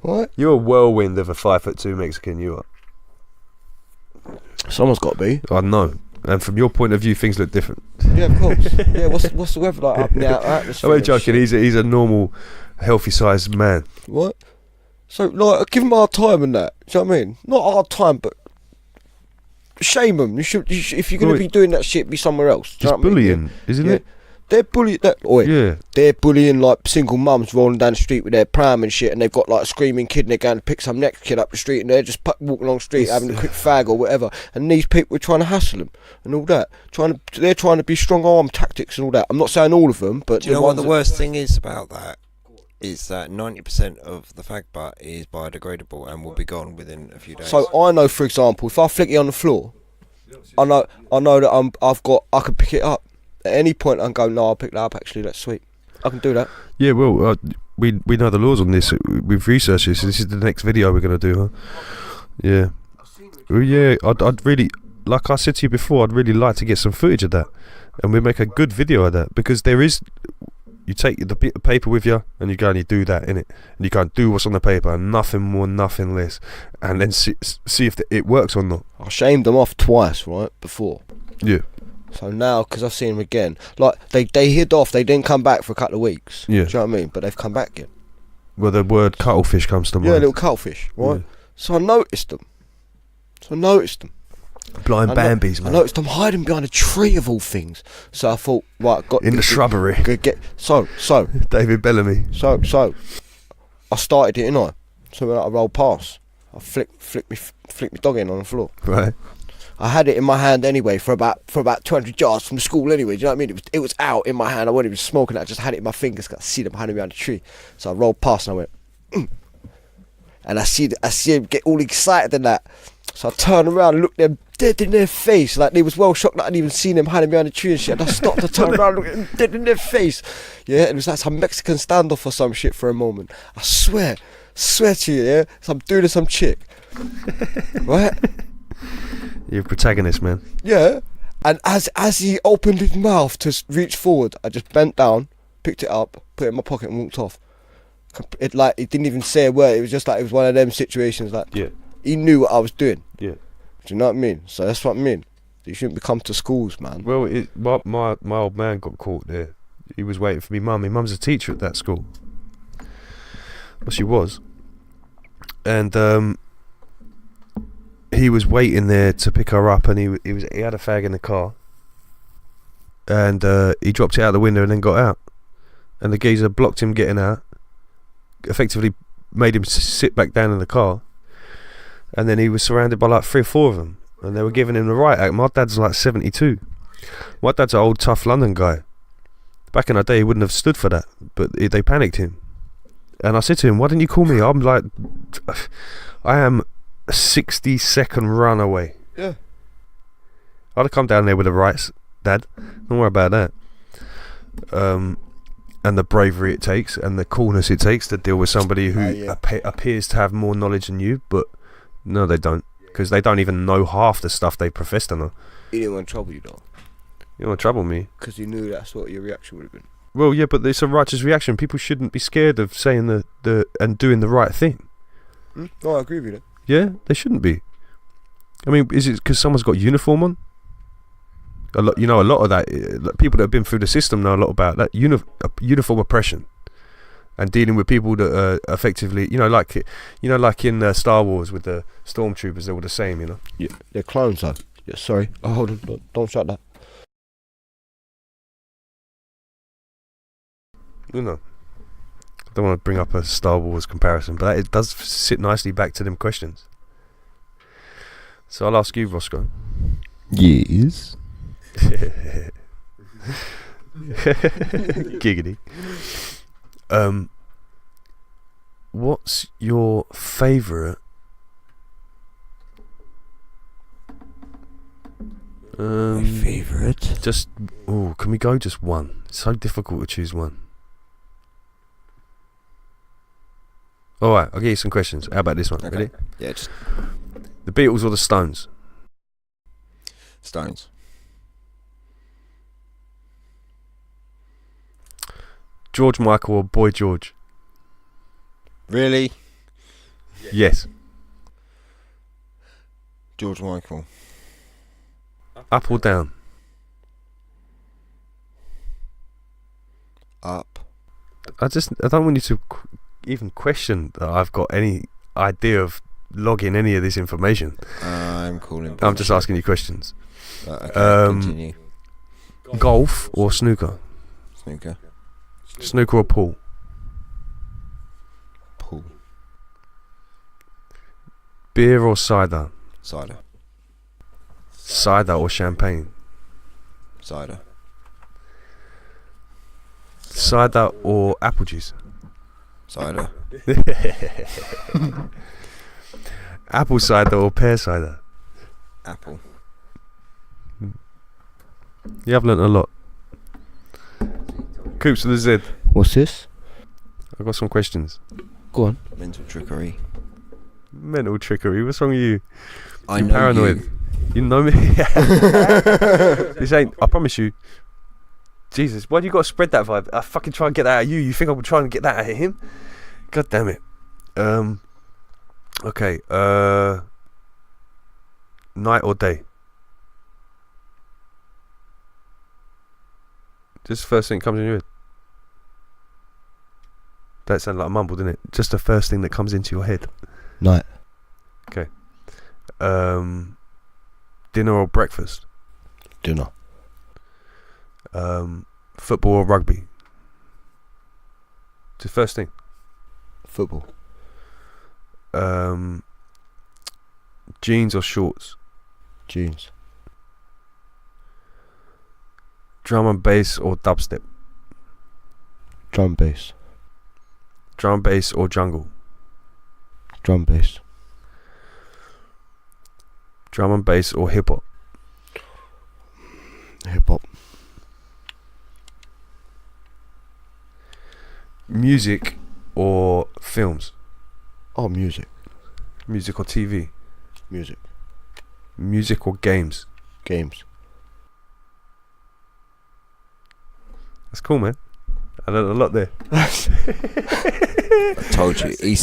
What? You're a whirlwind of a 5'2" Mexican, you are. Someone's got to be. I know. And from your point of view, things look different. Yeah, of course. Yeah, what's the weather like up in the atmosphere? I'm only joking. He's a normal, healthy sized man. What? So, like, give him hard time and that. Do you know what I mean? Not hard time, but shame them. You should if you're going to be doing that shit, be somewhere else. Do you know It's what I mean? bullying, isn't it? They're bullying. Yeah. They're bullying like single mums rolling down the street with their pram and shit, and they've got like a screaming kid, and they're going to pick some next kid up the street, and they're just walking along the street having a quick fag or whatever. And these people are trying to hassle them and all that. They're trying to be strong arm tactics and all that. I'm not saying all of them, but Do you know what the worst thing is about that? Is that 90% of the fag butt is biodegradable and will be gone within a few days. So I know, for example, if I flick it on the floor, I know that I can pick it up. At any point I can go, no, I'll pick that up, actually, that's sweet. I can do that. Yeah, well, we know the laws on this. We've researched this. This is the next video we're going to do, huh? Yeah. Well, yeah, I'd really, like I said to you before, I'd really like to get some footage of that. And we make a good video of that. Because there is, you take the bit of paper with you, and you go and you do that, innit? And you go and do what's on the paper, and nothing more, nothing less. And then see if it works or not. I shamed them off twice, right, before. Yeah. So now, because I've seen them again, like, they hid off, they didn't come back for a couple of weeks. Yeah. Do you know what I mean? But they've come back again. Well, the word cuttlefish comes to mind. Yeah, little cuttlefish, right? Yeah. So I noticed them. Blind Bambies, I man. noticed them hiding behind a tree of all things. So I thought, right, In the shrubbery. So David Bellamy. So I started it, didn't I? So when I rolled past, I flicked me dog in on the floor. Right. I had it in my hand anyway for about 200 yards from the school anyway. Do you know what I mean? It was out in my hand. I wasn't even smoking it. I just had it in my fingers. I see them hiding behind the tree. So I rolled past and I went, and I see them get all excited and that. So I turned around and looked them dead in their face. Like, they was well shocked that I'd even seen them hiding behind the tree and shit. And I stopped to turn around and look at them dead in their face. Yeah, and it was like some Mexican standoff or some shit for a moment. I swear to you, yeah, some dude or some chick. Right? You're a protagonist, man. Yeah. And as he opened his mouth to reach forward, I just bent down, picked it up, put it in my pocket and walked off. It didn't even say a word. It was just like, it was one of them situations like, Yeah. he knew what I was doing. Yeah. Do you know what I mean? So that's what I mean. You shouldn't be come to schools, man. Well, my old man got caught there. He was waiting for me mum. My mum's a teacher at that school. Well, she was. And he was waiting there to pick her up, and he had a fag in the car. And he dropped it out the window and then got out. And the geezer blocked him getting out. Effectively made him sit back down in the car. And then he was surrounded by like 3 or 4 of them, and they were giving him the right act. My dad's like 72. My dad's an old tough London guy. Back in the day he wouldn't have stood for that, but they panicked him. And I said to him, why didn't you call me? I'm like, I am a 60-second run away. Yeah. I'd have come down there with the rights, Dad. Don't worry about that. And the bravery it takes and the coolness it takes to deal with somebody who appears to have more knowledge than you, but no, they don't. because they don't even know half the stuff they profess to know. He didn't want to trouble you though, You want to trouble me? because he knew that's what your reaction would have been. Well, yeah, but it's a righteous reaction. People shouldn't be scared of saying the and doing the right thing. No, I agree with you. Yeah, they shouldn't be. I mean, is it because someone's got a uniform on? A lot of that. People that have been through the system know a lot about that uniform oppression, and dealing with people that are effectively, like in Star Wars with the stormtroopers, they're all the same, Yeah, they're clones though. Yeah, sorry. Oh, hold on, don't shut that. I don't want to bring up a Star Wars comparison, but it does sit nicely back to them questions. So I'll ask you, Roscoe. Yes. Giggity. What's your favourite My favourite? can we go just one? It's so difficult to choose one. Alright, I'll give you some questions. How about this one? Okay. Ready? Yeah, just The Beatles or the Stones? Stones. George Michael or Boy George? Really? Yes. George Michael. Up or down? Up. I don't want you to even question that I've got any idea of logging any of this information. I'm calling. I'm just asking you questions. Okay, continue. Golf or snooker? Snooker. Snooker or pool? Pool. Beer or cider? Cider. Cider or champagne? Cider. Cider or apple juice? Cider. Apple cider or pear cider? Apple. You have learnt a lot. Coops with a Z. What's this? I've got some questions. Go on. Mental trickery. Mental trickery. What's wrong with you? I You're know paranoid. You know me. This ain't. I promise you. Jesus, why do you got to spread that vibe? I fucking try and get that out of you. You think I'm trying to get that out of him? God damn it. Okay. Night or day? Just the first thing that comes in your head. That sounded like a mumble, didn't it? Just the first thing that comes into your head. Night. Okay. Dinner or breakfast? Dinner. Football or rugby? Just first thing. Football. Jeans or shorts? Jeans. Drum and bass or dubstep? Drum bass. Drum bass or jungle? Drum bass. Drum and bass or hip hop? Hip hop. Music or films? Oh, music. Music or TV? Music. Music or games? Games. That's cool, man. I learned a lot there. I told you, he's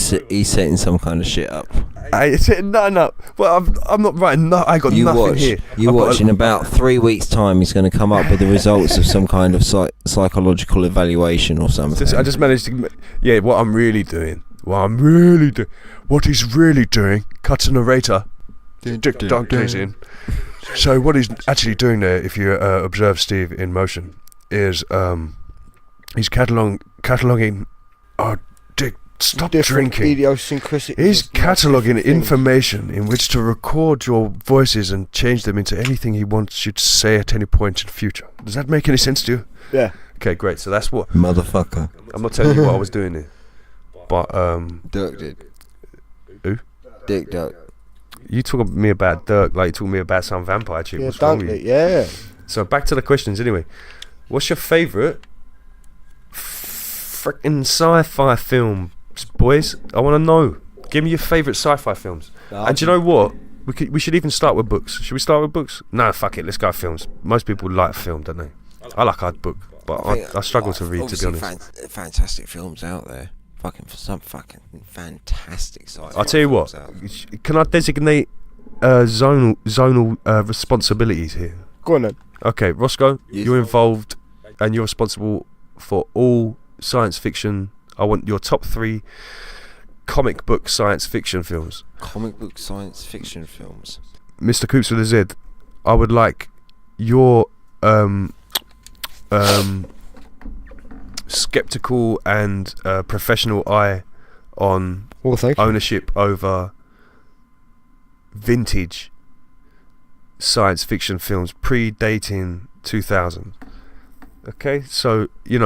setting some kind of shit up. I said no. Well, I'm not writing. No, I got nothing here. You watch. In about 3 weeks' time, he's going to come up with the results of some kind of psychological evaluation or something. I just managed to. Yeah, what he's really doing. Cut to narrator. Don't gaze in. So what he's actually doing there, if you observe Steve in motion, is he's cataloging. Oh, Dick, stop Different drinking. idiosyncrasies. He's cataloguing things. information in which to record your voices and change them into anything he wants you to say at any point in the future. Does that make any sense to you? Yeah. Okay, great. So that's what. Motherfucker. I'm not telling you what I was doing there, but Dirk did. Who? Dick Dirk. you talk to me about Dirk like you talk to me about some vampire chick. Yeah, What's wrong with Dunkley, you? yeah. So back to the questions anyway. What's your favourite freaking sci-fi film, boys? I want to know. Give me your favourite sci-fi films. No, And do you know what? We should even start with books. Should we start with books? No, fuck it. Let's go films. Most people like film, don't they? I like a book, but I struggle to read, to be honest. Fantastic films out there. Some fucking fantastic sci-fi. I'll tell you what. Can I designate zonal responsibilities here? Go on then. Okay, Roscoe, Yes. you're involved and you're responsible for all science fiction. I want your top 3 comic book science fiction films. Comic book science fiction films. Mr. Coopz with a Z, I would like your skeptical and professional eye on Well, thank you. ownership over vintage science fiction films predating 2000. Okay, so you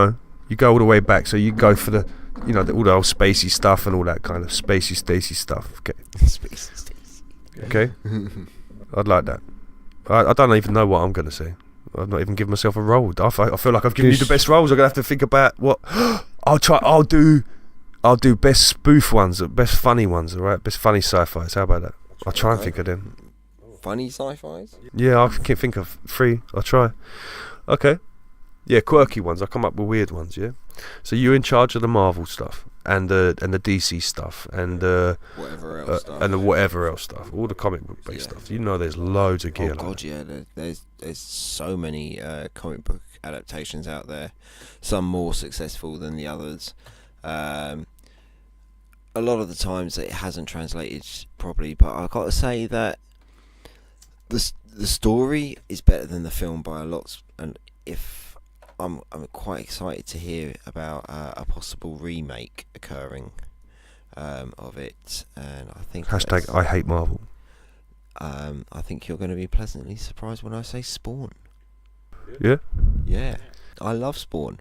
go all the way back, so you go for the all the old spacey stuff and all that kind of spacey stacey stuff. Okay, I'd like that. I don't even know what I'm gonna say. I've not even given myself a role. I feel like I've given you the best roles. I'm gonna have to think about what I'll do best spoof ones, best funny ones, alright? Best funny sci-fis. How about that? I'll try and think of them. Funny sci-fis? Yeah, I can think of 3. I'll try. Okay. Yeah, quirky ones. I'll come up with weird ones, yeah? So you're in charge of the Marvel stuff and the DC stuff and Whatever else stuff. and the whatever else stuff. All the comic book based stuff. There's loads of gear. Oh god, yeah. There's so many comic book adaptations out there. Some more successful than the others. A lot of the times it hasn't translated properly, but I've got to say that the story is better than the film by a lot. And if I'm quite excited to hear about a possible remake occurring of it, and I think Hashtag I hate Marvel. I think you're going to be pleasantly surprised when I say Spawn. Yeah? Yeah, I love Spawn.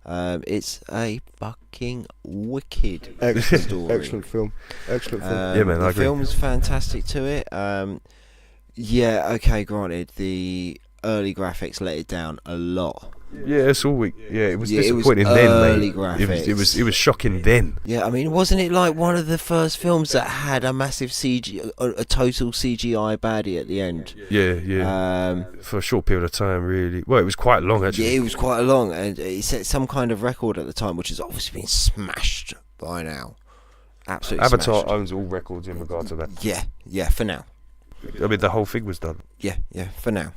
It's a fucking wicked Excellent story. Excellent film. Excellent film. Yeah, man, I the agree. film's fantastic to it. Yeah, okay, granted, the early graphics let it down a lot. Yeah, it's all weak. Yeah, it was Yeah, it was disappointing then, early mate. graphics. It was shocking then. Yeah, I mean, wasn't it like one of the first films that had a massive a total CGI baddie at the end? Yeah. For a short period of time, really. Well, it was quite long, actually. Yeah, it was quite long, and it set some kind of record at the time, which has obviously been smashed by now. Absolutely Avatar smashed. owns all records in regard to that. Yeah, for now. I mean, the whole thing was done. Yeah, for now.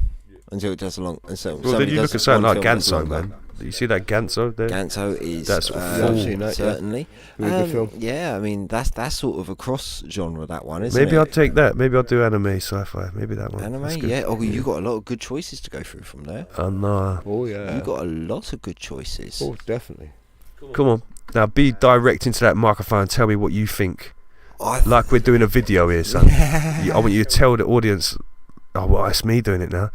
Until it does a long. And so Well, then you look at something like Ganso, man. You see that Ganso there? Ganso is That's I've seen that, certainly. Really good film. Yeah, I mean that's sort of a cross genre, that one, isn't Maybe it? I'll take that. Maybe I'll do anime, sci-fi. Maybe that one. That's Anime, good. yeah. Oh, you got a lot of good choices to go through from there. No. Oh yeah. You got a lot of good choices. Oh, definitely. Come on. Now be direct into that microphone and tell me what you think. Like we're doing a video here, son. I want you to tell the audience. Oh, well, it's me doing it now.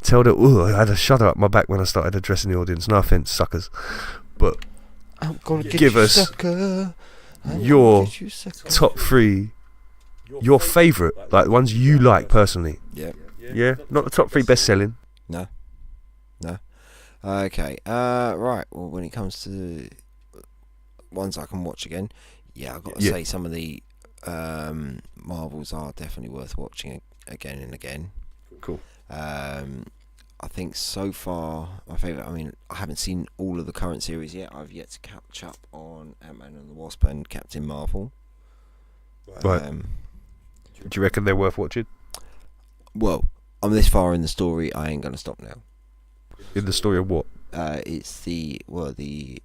Tell the. I had a shudder up my back when I started addressing the audience. No offense, suckers. But I'm gonna get give you, us sucker. I'm your gonna get you, sucker. top 3, your favourite, like the ones you like personally. Yeah. Yeah, not the top 3 best selling. No. Okay. Right. Well, when it comes to ones I can watch again, yeah, I've got to say some of the Marvels are definitely worth watching again and again. Cool. I think so far my favourite. I mean, I haven't seen all of the current series yet. I've yet to catch up on Ant-Man and the Wasp and Captain Marvel. Right. Do you reckon they're worth watching? Well, I'm this far in the story. I ain't gonna stop now. In the story of what? It's the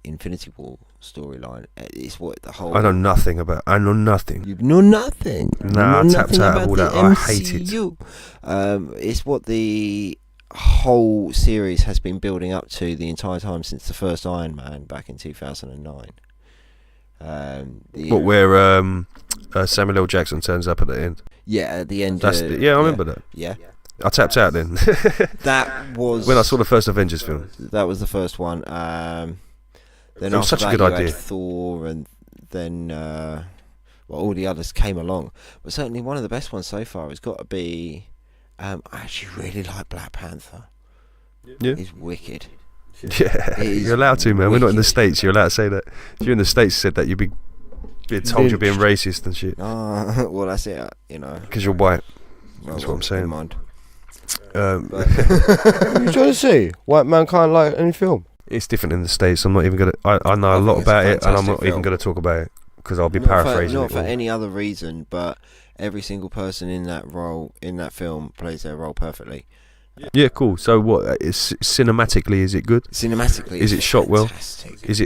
Infinity War storyline. It's what the whole. I know nothing about. I know nothing. You know nothing. Nah, You know I tapped nothing out of about all the that. I hate it. MCU. It's what the whole series has been building up to the entire time since the first Iron Man back in 2009. What, where Samuel L. Jackson turns up at the end? Yeah, at the end. That's I remember that. Yeah. I tapped out then. That was when I saw the first Avengers film. That was the first one. Then It was after such a that good you idea. had Thor, and then all the others came along. But certainly one of the best ones so far has got to be. I actually really like Black Panther. Yeah. It's wicked. Yeah, It is you're allowed to, man. We're not in the wicked. States. You're allowed to say that. If you're in the States, you said that you'd be told you're being racist and shit Well, that's it. because you're white. That's what I'm saying. Never mind. But What are you trying to see? White man can't like any film. it's different in the States. I'm not even gonna. I know a I lot think it's a about it, and I'm not fantastic even film. gonna talk about it because I'll be Not paraphrasing not it. for all. any other reason, but every single person in that role, in that film, plays their role perfectly. Yeah, cool. So what? Is cinematically, is it good? Cinematically, Is it's it shot well? fantastic. Is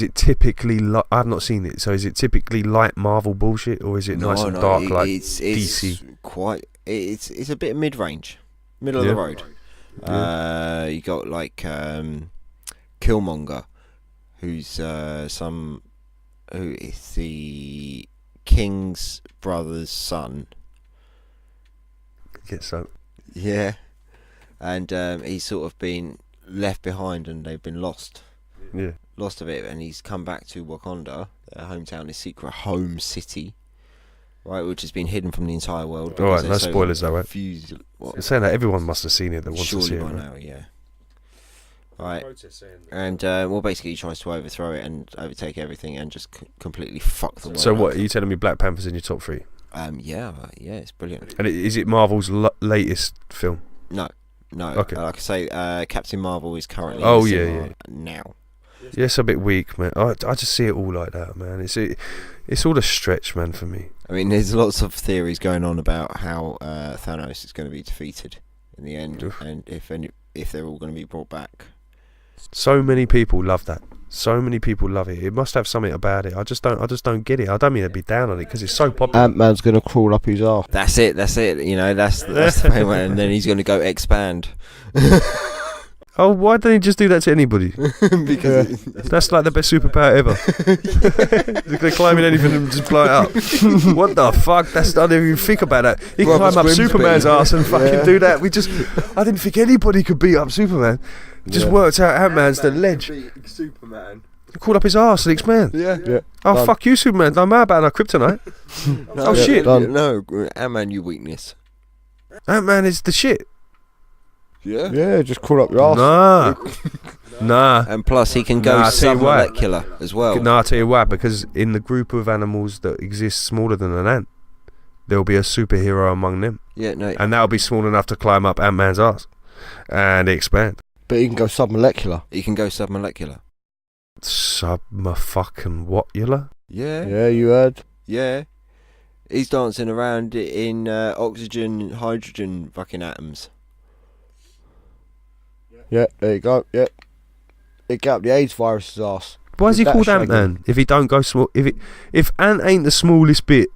it typically? I've not seen it. So is it typically light Marvel bullshit, or is it nice and dark like it's DC? Quite. It's a bit mid-range, middle of the road. You got like Killmonger, who is the king's brother's son. Yeah, so Yeah, and he's sort of been left behind, and they've been lost of it, and he's come back to Wakanda, their hometown, his secret home city, right, which has been hidden from the entire world. All right, because no they're so spoilers though, right? confused- what? You're saying that everyone must have seen it that wants to Surely see it. by Right? now, yeah. Right, and well, basically he tries to overthrow it and overtake everything and just completely fuck the world. So what? up. Are you telling me Black Panther's in your top 3? Yeah, it's brilliant. And is it Marvel's latest film? No. Okay. Like I say, Captain Marvel is currently. Oh, in the yeah, cinema yeah. now. Yeah, it's a bit weak, man. I just see it all like that, man. It's all a stretch, man, for me. I mean, there's lots of theories going on about how Thanos is going to be defeated in the end, Oof. and if they're all going to be brought back. So many people love that. So many people love it. It must have something about it. I just don't get it. I don't mean to be down on it because it's so popular. Ant-Man's gonna crawl up his arse. That's it. You know, that's the main one, and then he's going to go expand. Oh, why don't he just do that to anybody? Because That's like the best superpower ever. He's gonna climb in anything and just blow it up. What the fuck? I didn't even think about that. He can Robert climb up Grimsby. Superman's ass and fucking Yeah. do that. I didn't think anybody could beat up Superman. Just Yeah. worked out Ant-Man's the ledge. Superman. He called up his arse and expand. Yeah. Oh, Done. fuck you, Superman. Don't matter about no kryptonite. Oh, Yeah, shit. done. No, Ant-Man, you weakness. Ant-Man is the shit. Yeah. Yeah, just crawl up your arse. Nah. And plus, he can go Nah, I tell you what. submolecular as well. No, I'll tell you why. Because in the group of animals that exist smaller than an ant, there'll be a superhero among them. Yeah, no. And that'll be small enough to climb up Ant-Man's ass and expand. But he can go submolecular. He can go submolecular. Fucking whatula? Yeah. Yeah, you heard. Yeah. He's dancing around in oxygen, hydrogen fucking atoms. Yeah, there you go. Yeah. It got up the AIDS virus's ass. Why is he That called shaggy. Ant-Man if he don't go small? If Ant ain't the smallest bit,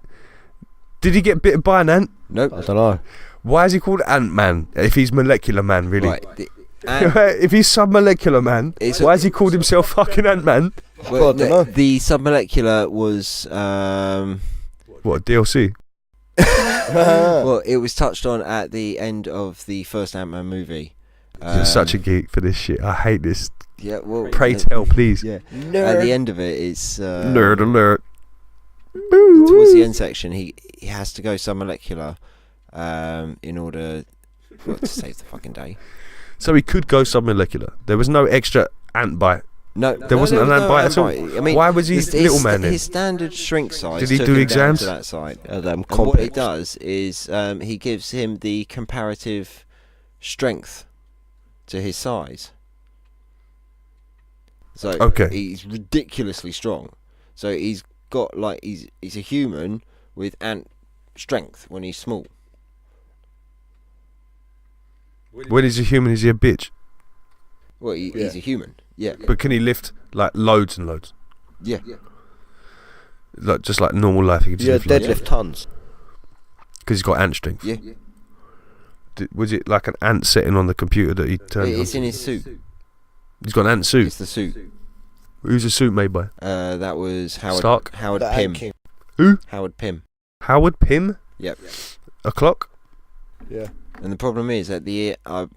did he get bitten by an ant? Nope. I don't know. Why is he called Ant-Man if he's molecular man, really? Right. Ant- If he's submolecular man, It's why has he called himself fucking Ant-Man? well, I don't know. the submolecular was What, DLC? well, it was touched on at the end of the first Ant-Man movie. You're such a geek for this shit. I hate this. Yeah, well, Pray tell, please. Yeah. At the end of it, it's Nerd alert. towards the end section. He has to go submolecular in order to save the fucking day. So he could go submolecular. There was no extra ant bite. No, There wasn't an ant bite at all? I mean, Why was he little man then? His standard shrink size. Did he took do him exams? down to that side. And what complex. it does is he gives him the comparative strength to his size. So Okay. he's ridiculously strong. So he's got like he's a human with ant strength when he's small. When he's a human, is he a bitch? Well, he's a human. Yeah. But can he lift like loads and loads? Yeah. Like just like normal life, he could just Yeah, lift loads. deadlift tons. Because he's got ant strength. Yeah. Was it like an ant sitting on the computer that he turned It's on? in his suit. He's got an ant suit. It's the suit. Who's the suit made by? That was Howard Stark? Howard The Pym. Ant King. Who? Howard Pym. Howard Pym? Yep. A clock? Yeah. And the problem is at the I've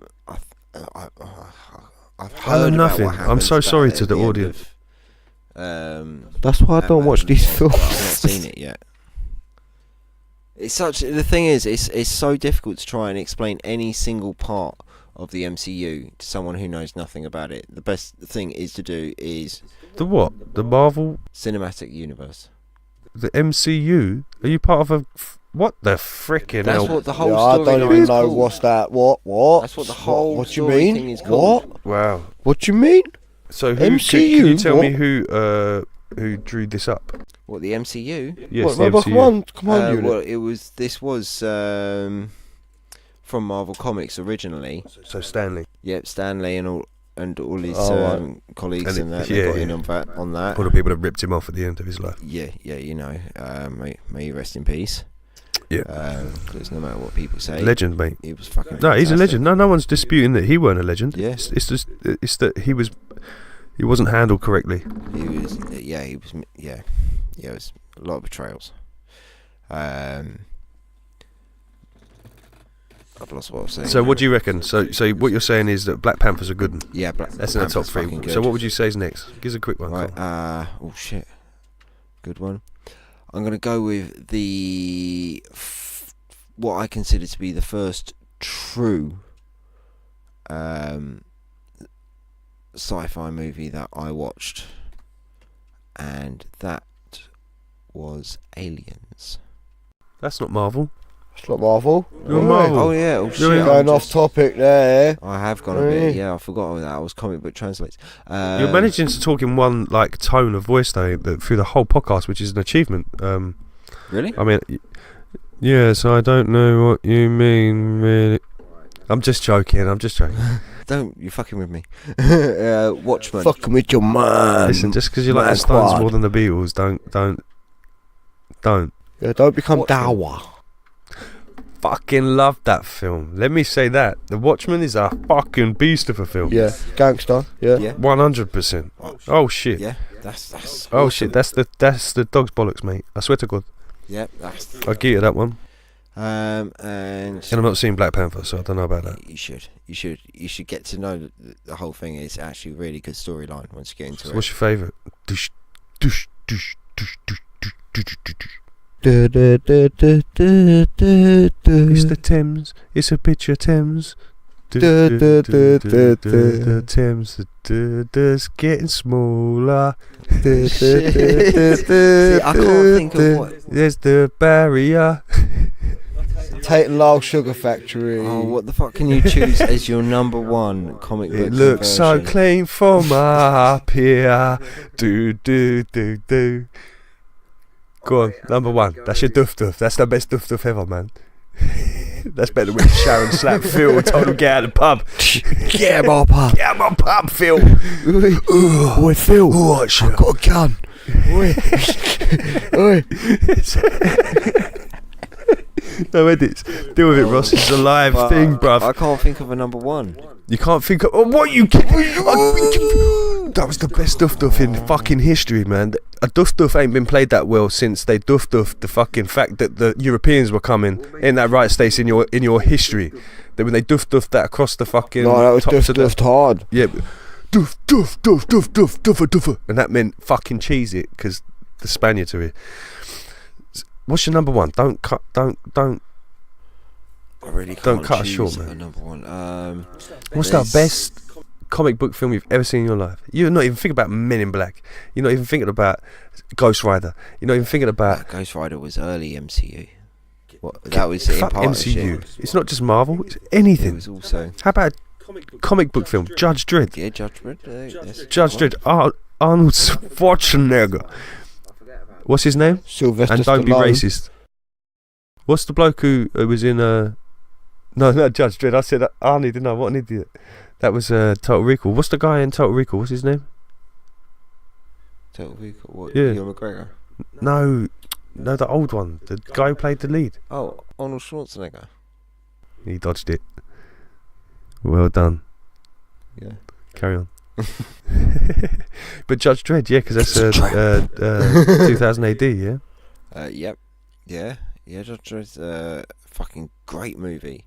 I heard know about nothing. what I'm happens so sorry at to the end audience. of, That's why I don't watch these I've not films. seen it yet. It's such. The thing is, it's so difficult to try and explain any single part of the MCU to someone who knows nothing about it. The best thing is to do is The what? The Marvel? cinematic universe. The MCU? Are you part of What the frickin' That's hell? what the whole I story don't line even is know called. what's that. What? That's what the whole What you story mean? thing is called. What? Wow. What you mean? So who? MCU, Can you tell me what? who drew this up? What, the MCU? Yes, What, the Robert, MCU. come on, you. Well, this was from Marvel Comics originally. So Stanley. Yep, Stanley and all his right. colleagues And and it- that yeah, they got yeah. in on that. All the people that ripped him off at the end of his life. Yeah, you know, may you rest in peace. Yeah. Because no matter what people say, Legend, mate. he was fucking. No, he's a fantastic. legend. No one's disputing that he weren't a legend. Yeah. It's just it's that he wasn't handled correctly. He was, it was a lot of betrayals. I've lost what I was saying. So what do you reckon? So what you're saying is that Black Panther's a good one. Yeah, That's in the top three. So what would you say is next? Give us a quick one. Right. Come on. Oh shit. Good one. I'm gonna go with what I consider to be the first true sci-fi movie that I watched, and that was Aliens. That's not Marvel. It's not Marvel. You're Right. Marvel. Oh yeah. Oh shit. You're I'm Going off just- topic there. I have gone a Right. bit. Yeah, I forgot all that. I was comic book translates. You're managing to talk in one like tone of voice though through the whole podcast, which is an achievement. Really? I mean, yes, I don't know what you mean, really. I'm just joking. Don't you fucking with me? Watchmen. Fucking with your man. Listen, just because you like Man the Stones squad. more than the Beatles, don't. Yeah, don't become Watchmen. Dawa. Fucking love that film. Let me say that The Watchmen is a fucking beast of a film. Yeah, gangster. Yeah. Yeah. 100%. Oh shit. Yeah. That's. Oh awesome. shit. That's the dog's bollocks, mate. I swear to God. Yeah. That's. I'll give you that one. And And I'm not seeing Black Panther, so I don't know about that. you should get to know that the whole thing is actually a really good storyline once you get into So it. what's your favourite? Dush, dush, dush, dush, dush, dush, dush, dush, dush. It's the Thames. It's a picture Thames. The Thames. It's getting smaller. See, I can't think of what. There's the barrier. Tate and Lyle Sugar Factory. Oh, what the fuck can you choose as your number one comic book? It looks so conversion? clean from up here. Do. Go on, number one. That's your duff. That's the best duff ever, man. That's better than when Sharon slapped Phil and told him get out of the pub. Get him up, huh? Get out of my pub, Phil. Oi, Phil. What, I've got a gun. Oi. Oi. No edits. Deal with it, Ross. It's a live But thing, bruv. I can't think of a number one. You can't think of what you. That was the best duff in fucking history, man. A duff ain't been played that well since they duffed the fucking fact that the Europeans were coming. In that right states in your history? That when they duffed that across the fucking. No, that was tops of the- duffed hard. Yeah, duff, and that meant fucking cheese it because the Spaniards are here. What's your number one? Don't cut. Don't. I really can't Don't cut us choose short, a man. number one. What's the there's- best comic book film you've ever seen in your life? You're not even thinking about Men in Black. You're not even thinking about Ghost Rider. You're not even thinking about Ghost Rider was early MCU. What, that was in fuck partnership. MCU. It's not just Marvel. It's It anything. was also How about comic book film? Judge Dredd. yeah, Judgment. That's Judge one. Dredd. Arnold Schwarzenegger. What's his name? Sylvester And don't be Stallone. racist. What's the bloke who was in No, Judge Dredd. I said Arnie, didn't I? What an idiot. That was Total Recall. What's the guy in Total Recall? What's his name? Total Recall. What? Yeah. Ewan McGregor. No, the old one. The guy who played the lead. Oh, Arnold Schwarzenegger. He dodged it. Well done. Yeah. Carry on. But Judge Dredd, yeah, because that's 2000 AD, yeah? Yep. Yeah. Judge Dredd's fucking great movie.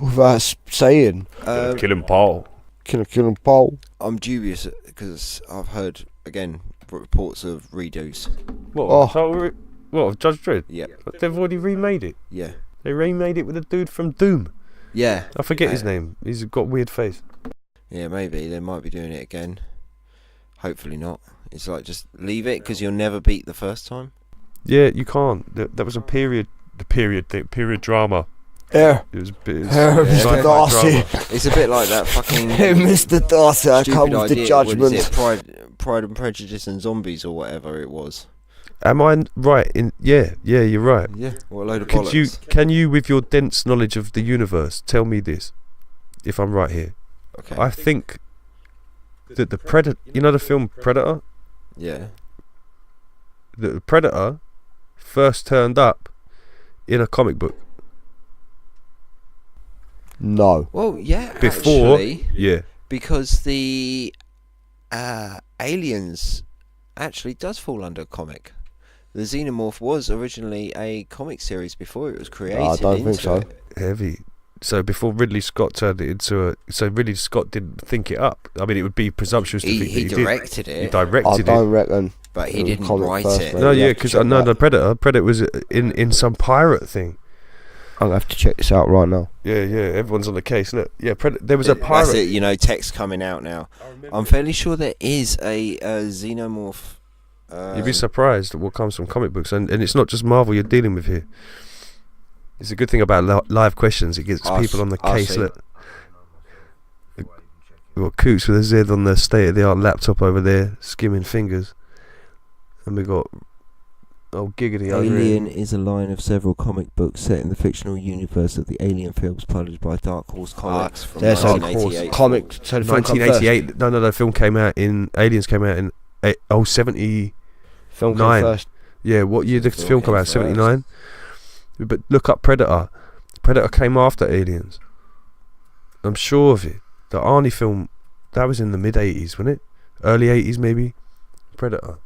Without saying. Killing Paul. Killing Paul. I'm dubious because I've heard again reports of redos. What? Oh. What? Judge Dredd? Yep. But they've already remade it. Yeah. They remade it with a dude from Doom. Yeah. I forget his name. He's got a weird face. Yeah, maybe they might be doing it again. Hopefully not. It's like just leave it because you'll never beat the first time. Yeah, you can't. That was a period drama. Yeah. It was a bit. Mr. Darcy. It's a bit like that fucking. Hey, Mr. Darcy, I come stupid with the idea, what is judgment. it, Pride and Prejudice and Zombies or whatever it was. Am I right? Yeah, you're right. Yeah. What a load of Can bollocks. you, with your dense knowledge of the universe, tell me this, if I'm right here? Okay. I think that the Predator, you know the film Predator? Yeah. The Predator first turned up in a comic book. No. Well, yeah. Before, actually, yeah. because the Aliens actually does fall under comic. The Xenomorph was originally a comic series before it was created. I don't think so. Heavy. So before Ridley Scott turned it into so Ridley Scott didn't think it up. I mean, it would be presumptuous to think that He directed He it, directed I it. don't reckon. but he It was didn't comic write first, it. mate. No, You yeah, have to because check no, that. the Predator was in some pirate thing. I'm gonna have to check this out right now. Yeah, everyone's on the case, isn't it? Yeah, there was a That's pirate. it, you know, text coming out now. I'm fairly sure there is a Xenomorph. You'd be surprised at what comes from comic books, and it's not just Marvel you're dealing with here. It's a good thing about live questions; it gets people on the case. see. Look, we've got Coots with a Z on the state-of-the-art laptop over there, skimming fingers, and we got old Giggity over here. Alien is a line of several comic books set in the fictional universe of the Alien films published by Dark Horse Comics from There's a 1988. comic. So the film come first. 1988. No, the film came out in Aliens came out in 70. Film came 9. first. Yeah, what year did the film come came out? 79. But look up Predator. Predator came after Aliens. I'm sure of it. The Arnie film, that was in the mid 80s, wasn't it? Early 80s maybe. Predator.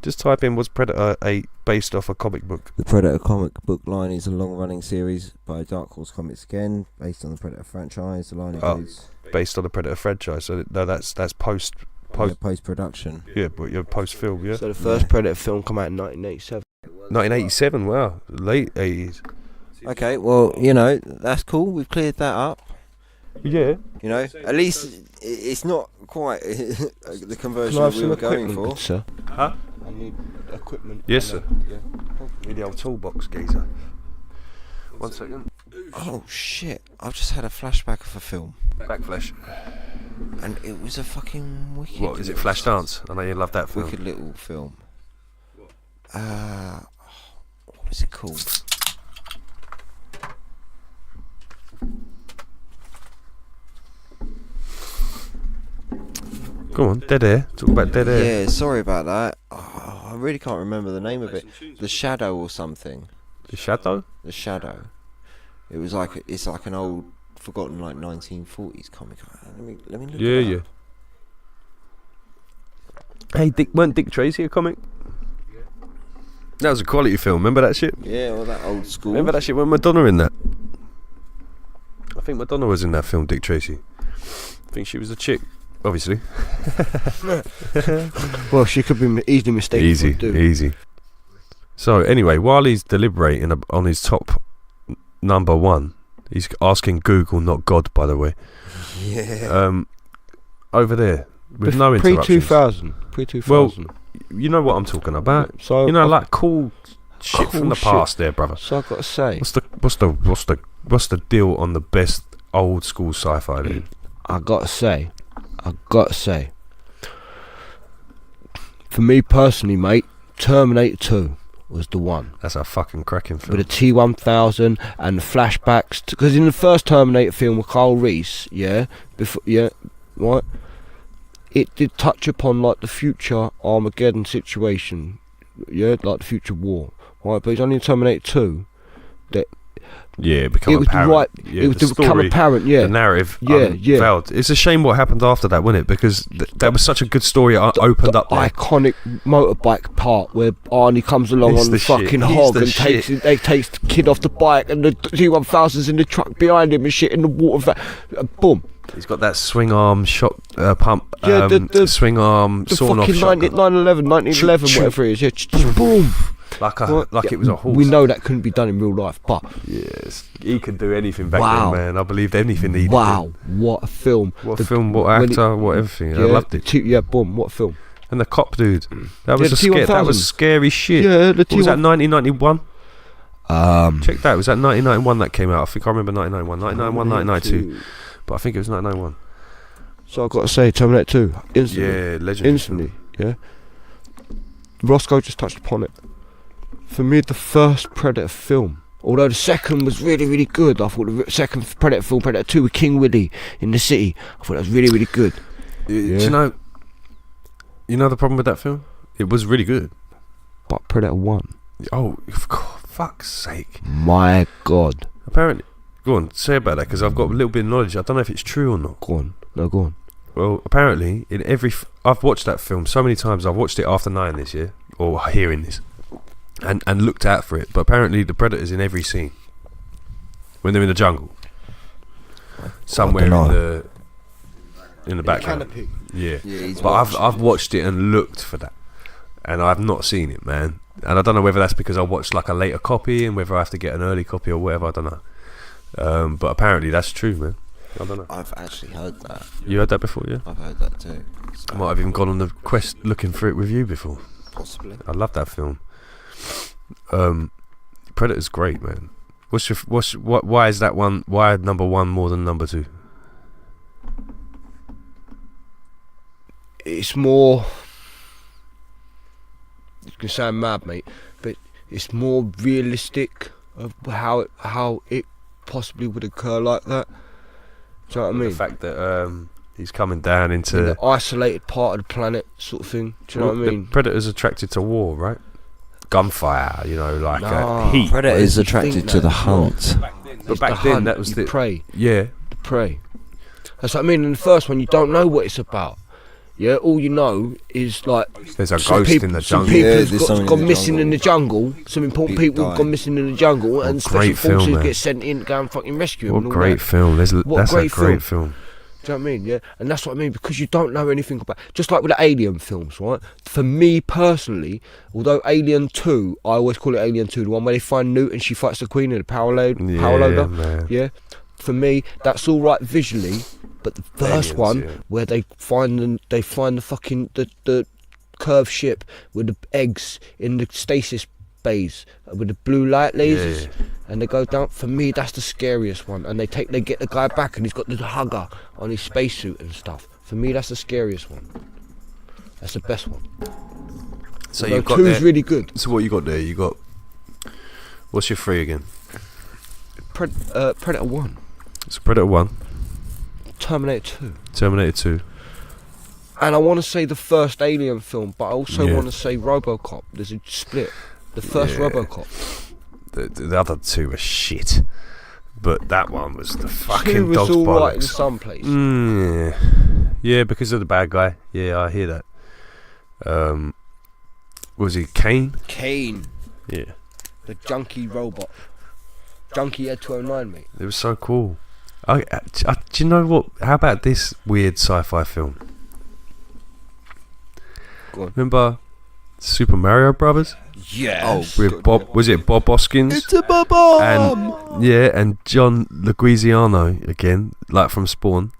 Just type in, was Predator based off a comic book? The Predator comic book line is a long-running series by Dark Horse Comics again, based on the Predator franchise. The line includes Based on the Predator franchise. So no, that's post-production. yeah, but your post film, yeah. So the first Predator film come out in 1987. 1987. Wow, late 80s. Okay, well, you know, that's cool. We've cleared that up. Yeah. You know, at least it's not quite the conversion Can I have we some were going equipment, for. good sir? Huh? I need equipment. Yes, sir. Yeah. Need the old toolbox, geezer. 1 second. Oh shit! I've just had a flashback of a film, Backflash. and it was a fucking wicked. What is it? little- Flashdance. I know you love that film. Wicked little film. What was it called? Go on, Dead Air. Talk about Dead Air. Yeah, sorry about that. Oh, I really can't remember the name of it. The Shadow or something. The Shadow. The Shadow. It was like it's like an old, forgotten like 1940s comic. Let me look. Yeah, it yeah. up. Hey, weren't Dick Tracy a comic? That was a quality film. Remember that shit? Yeah, all that old school. Remember that shit? When Madonna in that? I think Madonna was in that film, Dick Tracy. I think she was a chick, obviously. Well, she could be easily mistaken. Easy, for a dude. easy. So anyway, while he's deliberating on his top number one, he's asking Google, not God, by the way. Yeah. Over there, with no interruptions. Pre-2000. Well, you know what I'm talking about. So You know, like cool shit Cool from the shit. past, there, brother. So I've got to say, What's the deal on the best old school sci-fi then? I got to say, for me personally, mate, Terminator 2 was the one. That's a fucking cracking film. With the T-1000 and the flashbacks, because in the first Terminator film with Kyle Reese, right, it did touch upon like the future Armageddon situation, like the future war, right? But it's only in Terminator 2 that yeah, it become it was apparent. right. Yeah, it was the to become story, apparent. Yeah, the narrative. Yeah, yeah. unveiled. It's a shame what happened after that, wasn't it? Because that was such a good story. Opened up there. iconic motorbike part where Arnie comes along He's on the the shit. fucking He's hog the and shit. takes the kid off the bike and the T-1000's in the truck behind him and shit in the water. Boom. He's got that swing arm shot pump. Yeah, the swing arm The sawn off fucking shotgun. 1911, whatever it is. Yeah, boom. Like Well, it was a horse. We know that couldn't be done in real life, but Yes, he could do anything back Wow. then, man. I believed anything he did. wow, what a film. What The- film, what when actor, what everything. I Yeah, loved it. yeah, boom, what a film. And the cop dude. That was the T1000. that was scary shit. Yeah, the What was that, T1000. 1991? Check that. Was that 1991 that came out? I think I remember 1991. 1992. But I think it was 1991. So I've got to say, Terminator 2. Instantly. Yeah, legendary. Instantly, yeah. Roscoe just touched upon it. For me, the first Predator film, although the second was really, really good, I thought the second Predator film, Predator 2 with King Willie in the city, I thought that was really, really good. Do you know the problem with that film? It was really good. But Predator 1, Oh, for fuck's sake. my God. Apparently, go on, say about that, because I've got a little bit of knowledge. I don't know if it's true or not. Go on. No, go on. Well, apparently, in every... I've watched that film so many times. I've watched it after 9 this year, or hearing this, and looked out for it. But apparently, the Predator's in every scene. When they're in the jungle. Somewhere in the background. Canopy. Yeah. he's But I've watched it and looked for that. And I've not seen it, man. And I don't know whether that's because I watched like a later copy and whether I have to get an early copy or whatever, I don't know. But apparently that's true, man. I don't know. I've actually heard that. You heard that before, yeah? I've heard that too. I might have even gone on the quest looking for it with you before. Possibly. I love that film. Predator's great, man. Why is that one? Why number 1 more than number 2? It's more... You can sound mad, mate, but it's more realistic of how it possibly would occur like that. Do you know what I mean? The fact that he's coming down into In the isolated part of the planet, sort of thing. Do you know what I mean? The Predator's attracted to war, right? Gunfire, like Nah. heat. Predator is Whereas you attracted think to the that, hunt. But back then, that was the prey. Yeah, The prey. That's what I mean. In the first one, you don't know what it's about. Yeah, all you know is like there's a some ghost people, in the some jungle. people Yeah, have there's something in gone the missing jungle. in the jungle. Some important people have died. gone missing in the jungle, and special great film, forces man. get sent in to go and fucking rescue them. What and all great that. film! That's a great great film. Do you know what I mean? Yeah, and that's what I mean, because you don't know anything about. Just like with the Alien films, right? For me personally, although Alien 2, I always call it Alien 2, the one where they find Newt and she fights the Queen in the power loader. Man. Yeah, for me, that's all right visually, but the first Aliens, one yeah. where they find the fucking the curved ship with the eggs in the stasis bays with the blue light lasers, and they go down. For me, that's the scariest one. And they get the guy back, and he's got the hugger on his spacesuit and stuff. For me, that's the scariest one. That's the best one. So Although you've got two's there, really good. So what you got there? You got what's your 3 again? Predator 1, It's Predator 1, Terminator 2. Terminator 2. And I want to say the first Alien film, but I also Yeah. want to say RoboCop. There's a split. The first Yeah. RoboCop. The other 2 were shit, but that one was the fucking 2 was dog's all right in bollocks. some place. Yeah, because of the bad guy. Yeah, I hear that. Was he Kane? Kane, Yeah, the junkie robot. Junkie Ed 209, mate. it was so cool. Do you know what? How about this weird sci-fi film? Go on. Remember Super Mario Brothers? Yes. With Bob, was it Bob Hoskins? It's a bubble. And John Leguizamo again, like from Spawn.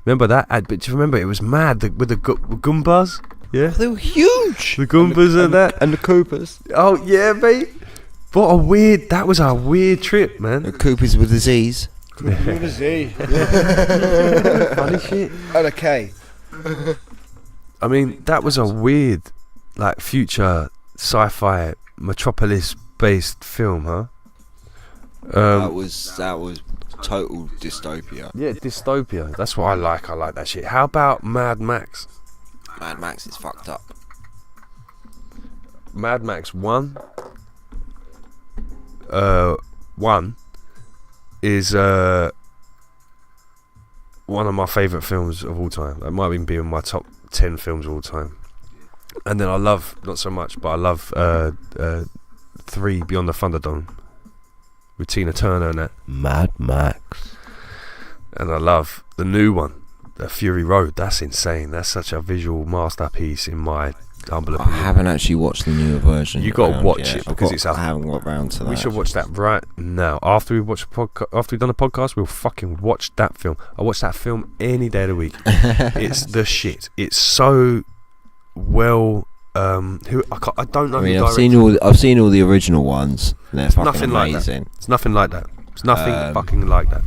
Remember that? But do you remember it was mad with the Goombas? Yeah, They were huge. the Goombas and that. And the Coopers. Oh yeah, mate. That was a weird trip, man. The Coopers with a Z's. With a Z. Funny shit. And a K. I mean, that was a weird, like, future sci-fi metropolis-based film, huh? That was total dystopia. Yeah, dystopia. That's what I like. I like that shit. How about Mad Max? Mad Max is fucked up. Mad Max 1. 1 is one of my favourite films of all time. That might even be in my top 10 films of all time. And then I love, not so much, but I love 3 Beyond the Thunderdome with Tina Turner and that. Mad Max. And I love the new one, the Fury Road. That's insane. That's such a visual masterpiece in my humble I opinion. haven't actually watched the newer version. You gotta around watch yet. it because it's a- I haven't got round to that. We should watch that right now. After we watch after we've done a podcast, we'll fucking watch that film. I watch that film any day of the week. It's the shit. It's so well. Who I don't know. I mean, who I've directed. seen all the original ones. And they're fucking Nothing like that. amazing. It's nothing like that. It's nothing fucking like that.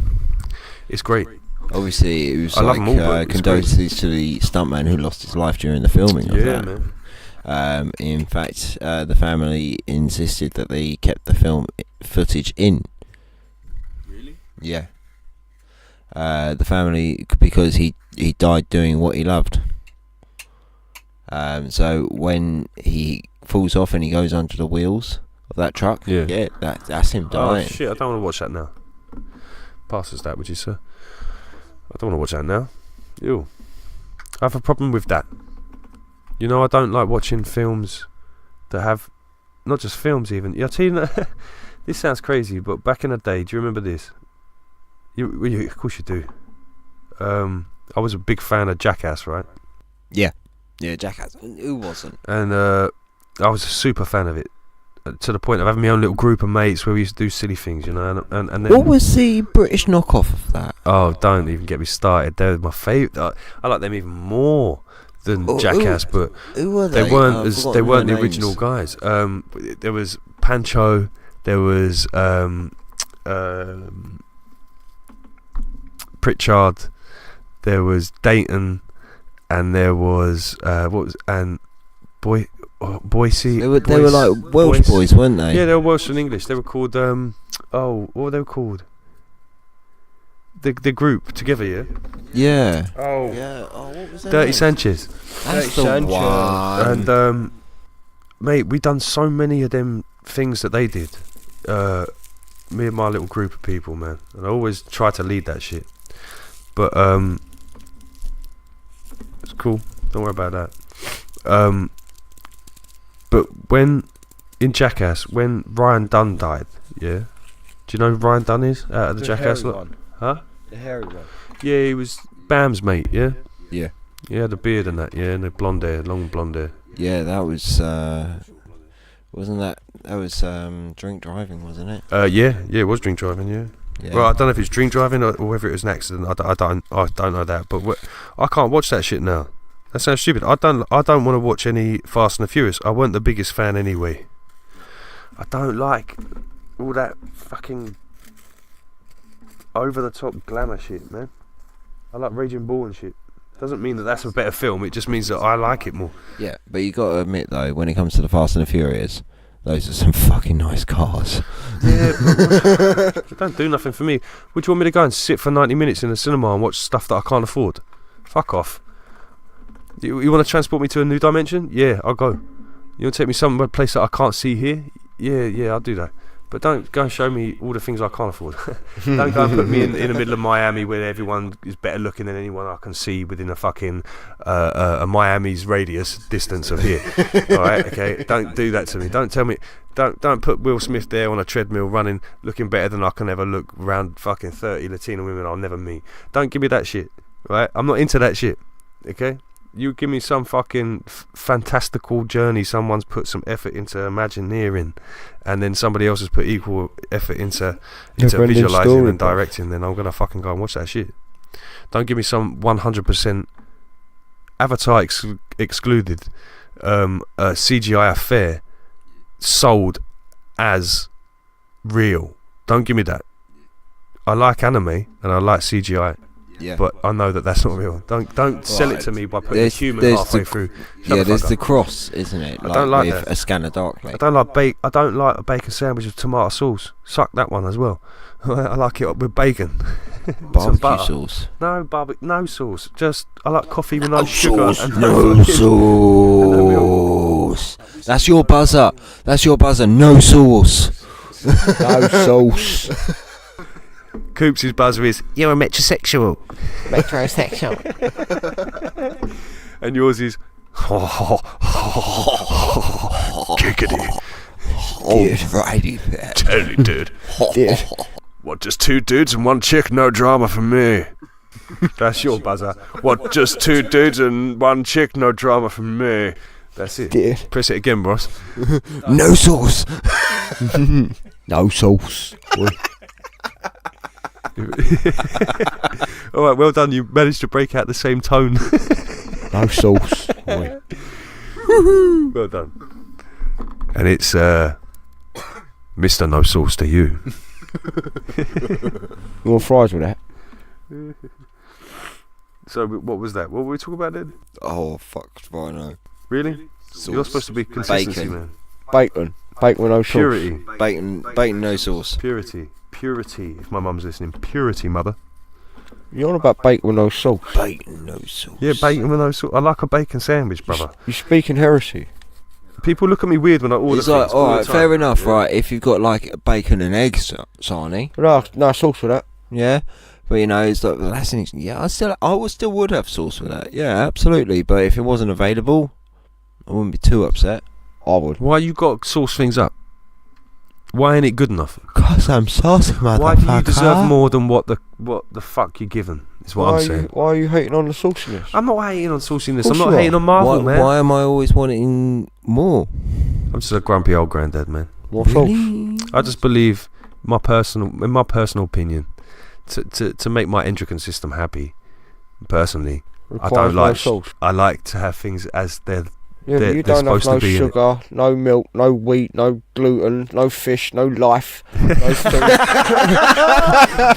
It's great. Obviously, it was I love them all, but it's condolences to the stuntman who lost his life during the filming of Yeah, that. man. In fact, the family insisted that they kept the film footage in. Really? Yeah. The family, because he died doing what he loved. So when he falls off and he goes under the wheels of that truck, that's him dying. Oh shit! I don't want to watch that now. Pass us that, would you, sir? I don't want to watch that now. Ew. I have a problem with that. You know, I don't like watching films that have, not just films even. Yeah, I tell you, this sounds crazy, but back in the day, do you remember this? You of course you do. I was a big fan of Jackass, right? Yeah, Jackass. Who wasn't? And I was a super fan of it, to the point of having my own little group of mates where we used to do silly things, you know. And then, what was the British knockoff of that? Oh, don't even get me started. They're my favourite. I like them even more than Jackass, but who were they? they weren't the original guys. There was Pancho. There was Pritchard. There was Dayton, and there was Boise. They were like Welsh boys, weren't they? Yeah, they were Welsh and English. They were called what were they called? The group together, yeah. Yeah. Oh. Yeah. Oh, what was that? Dirty Sanchez. That's the one. And mate, we done so many of them things that they did. Me and my little group of people, man. And I always try to lead that shit. But it's cool. Don't worry about that. But when in Jackass, when Ryan Dunn died, yeah. Do you know who Ryan Dunn is out of the Jackass lot? Huh? The hairy one. Yeah, he was Bam's mate, yeah? Yeah. He had a beard and that, yeah, and the blonde hair, long blonde hair. Yeah, that was wasn't that was drink driving, wasn't it? Yeah, it was drink driving, yeah. Well, I don't know if it's drink driving or whether it was an accident. I don't know that, but I can't watch that shit now. That sounds stupid. I don't want to watch any Fast and the Furious. I weren't the biggest fan anyway. I don't like all that fucking over the top glamour shit, man. I like Raging Bull and shit. Doesn't mean that that's a better film. It just means that I like it more. Yeah, but you got to admit though, when it comes to the Fast and the Furious, those are some fucking nice cars. Yeah, but they don't do nothing for me. Would you want me to go and sit for 90 minutes in the cinema and watch stuff that I can't afford? Fuck off. You want to transport me to a new dimension? Yeah, I'll go. You want to take me some place that I can't see here? Yeah, I'll do that. But don't go and show me all the things I can't afford. Don't go and put me in the middle of Miami where everyone is better looking than anyone I can see within a fucking a Miami's radius distance of here. Alright, okay? Don't do that to me. Don't tell me. Don't put Will Smith there on a treadmill running, looking better than I can ever look around fucking 30 Latino women I'll never meet. Don't give me that shit. Right? I'm not into that shit. Okay? You give me some fucking fantastical journey someone's put some effort into imagineering, and then somebody else has put equal effort into visualising and directing, then I'm gonna fucking go and watch that shit. Don't give me some 100% Avatar excluded CGI affair sold as real. Don't give me that. I like anime and I like CGI. Yeah. But I know that that's not real. Don't sell it to me by putting a human halfway through. There's the cross, isn't it? I don't like with that. A Scanner Darkly. I don't like a bacon sandwich with tomato sauce. Suck that one as well. I like it with bacon. Barbecue sauce. No no sauce. Just I like coffee with no sugar. Sauce, no sauce. That's your buzzer. No sauce. No sauce. Coop's buzzer is, you're a metrosexual. And yours is, giggity. Righty there. Totally, dude. What, just two dudes and one chick? No drama for me. That's your buzzer. What, just two dudes and one chick? No drama for me. That's it. Dude. Press it again, boss. No sauce. No sauce. Alright, well done. You managed to break out the same tone. No sauce. Well done. And it's Mr. No Sauce to you. You want fries with that? So what was that? What were we talking about then? Oh, fuck, I know. Really? Sauce. You're supposed to be consistency, Bacon. man. Bacon with no sauce. Purity. Bacon, no sauce. Purity. If my mum's listening. Purity, mother. You're on about bacon with no sauce. Bacon, no sauce. Yeah, bacon with no sauce. I like a bacon sandwich, brother. You're speaking heresy. People look at me weird when I order It's things. like, all the alright, time. fair enough, Yeah. right? If you've got like a bacon and eggs, Sarnie, No sauce for that. yeah. But you know, it's like that's an, yeah. I would have sauce for that. Yeah, absolutely. But if it wasn't available, I wouldn't be too upset. I would. Why you got to sauce things up? Why ain't it good enough? Cause I'm saucy, motherfucker. Why do you deserve more than what the fuck you're given? Is what I'm saying. Why are you hating on the sauciness? I'm not hating on sauciness. Of I'm course not you hating are. on Marvel, man. Why am I always wanting more? I'm just a grumpy old granddad, man. What sauce? I just believe in my personal opinion, to make my endocrine system happy. Personally, I Requires don't no like. sauce. I like to have things as they're. Yeah, but they're you don't have supposed no to be in it. sugar, no milk, no wheat, no gluten, no fish, no life, no food. Do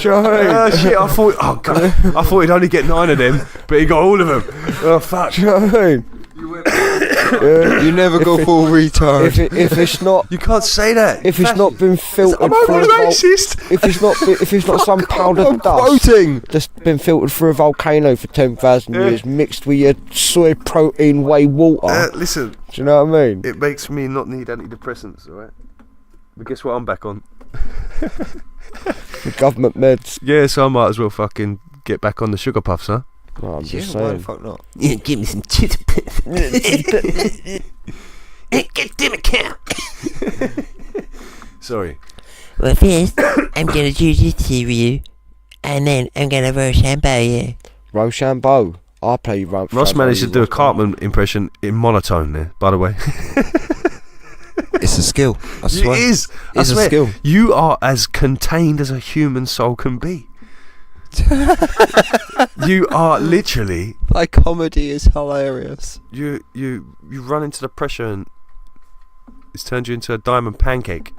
you know what I mean? Oh shit! I thought he'd only get 9 of them, but he got all of them. Oh fuck! Do you know what I mean? You never go full retard. If it's not, You can't say that. if it's not been filtered Am I through a racist? if it's not some powdered I'm dust quoting. that's been filtered through a volcano for 10,000 years, mixed with your soy protein whey water. Listen, Do you know what I mean? it makes me not need antidepressants, alright? But guess what? I'm back on. The government meds. Yeah, so I might as well fucking get back on the sugar puffs, huh? No, I'm Yeah, just why the saying. fuck not? Yeah, give me some chips. Get them account. Sorry. Well, first, I'm gonna do this cereal, and then I'm gonna Rochambeau you. Rochambeau. I play Rump. Ross managed to do a Cartman impression in monotone there, by the way. It's a skill. I It swear. is. I It's a swear. skill. You are as contained as a human soul can be. You are literally My comedy is hilarious. you run into the pressure and it's turned you into a diamond pancake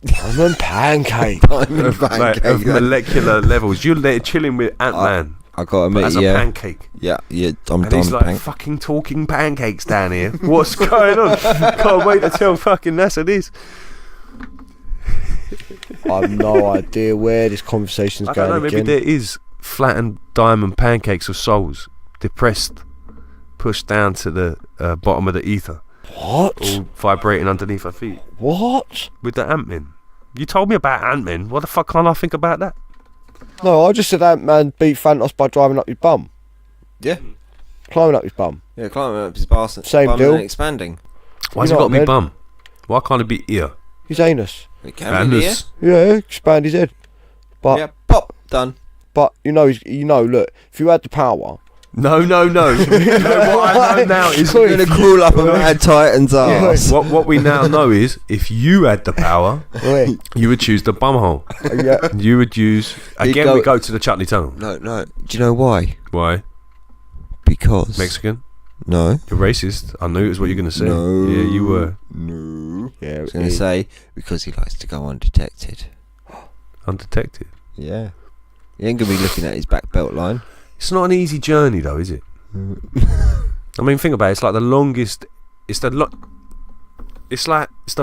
Diamond pancake. Diamond of, like, pancake. of molecular levels. You're there chilling with Ant-Man I gotta admit, as a yeah, pancake. yeah. I'm And he's done. like Pank. fucking talking pancakes down here. What's going on? Can't wait to tell fucking NASA this. I have no idea where this conversation's I going don't know, maybe again. there is flattened diamond pancakes of souls, depressed, pushed down to the bottom of the ether, What? all vibrating underneath our feet. What? With the Ant-Man. You told me about Ant-Man. What the fuck can't I think about that? No, I just said Ant-Man beat Thanos by driving up his bum. Yeah, Climbing up his bum. yeah. Climbing up his bastard. Same deal. And expanding. Why's You it know got to what I be mean? bum? Why can't it be ear? His anus. It can be here. Anus. Yeah, expand his head. But Yeah, pop, done. but look, if you had the power, No. No, what I know now is You're gonna crawl up a mad Titan's Yeah. ass. what we now know is if you had the power, wait, you would choose the bumhole. yeah, You would use again. go- We go to the Chutney Tunnel. No. Do you know why? Why? Because Mexican. No. You're racist. I knew it was what you're gonna say. No. Yeah, you were. No. yeah. I was gonna say because he likes to go undetected. Undetected. Yeah. He ain't gonna be looking at his back belt line. It's not an easy journey, though, is it? I mean, think about it. It's like the longest. It's the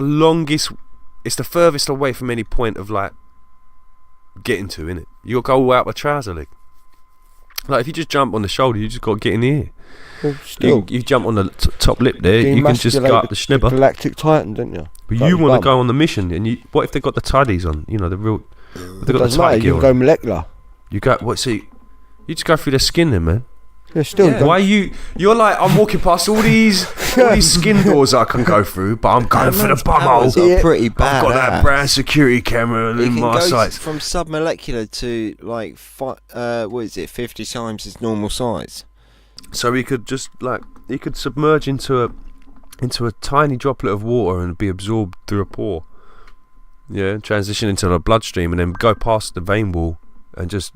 longest. It's the furthest away from any point of like getting to, innit? You got to go out with trouser leg. Like if you just jump on the shoulder, you just got to get in the ear. Still, You jump on the top lip there. You can just go up the schnibber. Galactic Titan, didn't you? But Got you his want bum. to go on the mission, and you. What if they got the tidies on? You know the real. If they got the Doesn't matter. tidy You gear can on. go molecular. You go. What? See, you just go through their skin, then, man. Yeah, still. Yeah. Why you're like, I'm walking past all these skin doors I can go through, but I'm going for the Powers bumhole. are Yeah. pretty I've bad. got that brand security camera He in can my go sights. from submolecular to like what is it, 50 times his normal size. So he could just like he could submerge into a tiny droplet of water and be absorbed through a pore. Yeah, transition into the bloodstream and then go past the vein wall and just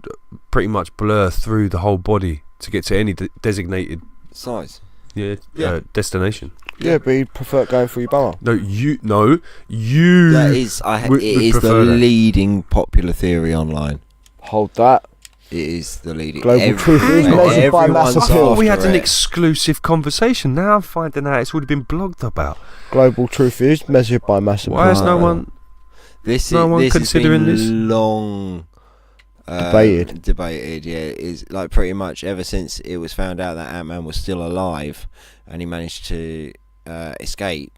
pretty much blur through the whole body to get to any designated Size. destination. Yeah, but he'd prefer going through your bummer. No, you. That is, it is the prefer that. leading popular theory online. Hold that. It is the leading. Global truth is measured by mass I thought we had after an it. exclusive conversation. Now I'm finding out it's already been blogged about. Global truth is measured by mass Why is no approval. one? This No one this considering has this? been long debated. Yeah, is like pretty much ever since it was found out that Ant-Man was still alive, and he managed to escape.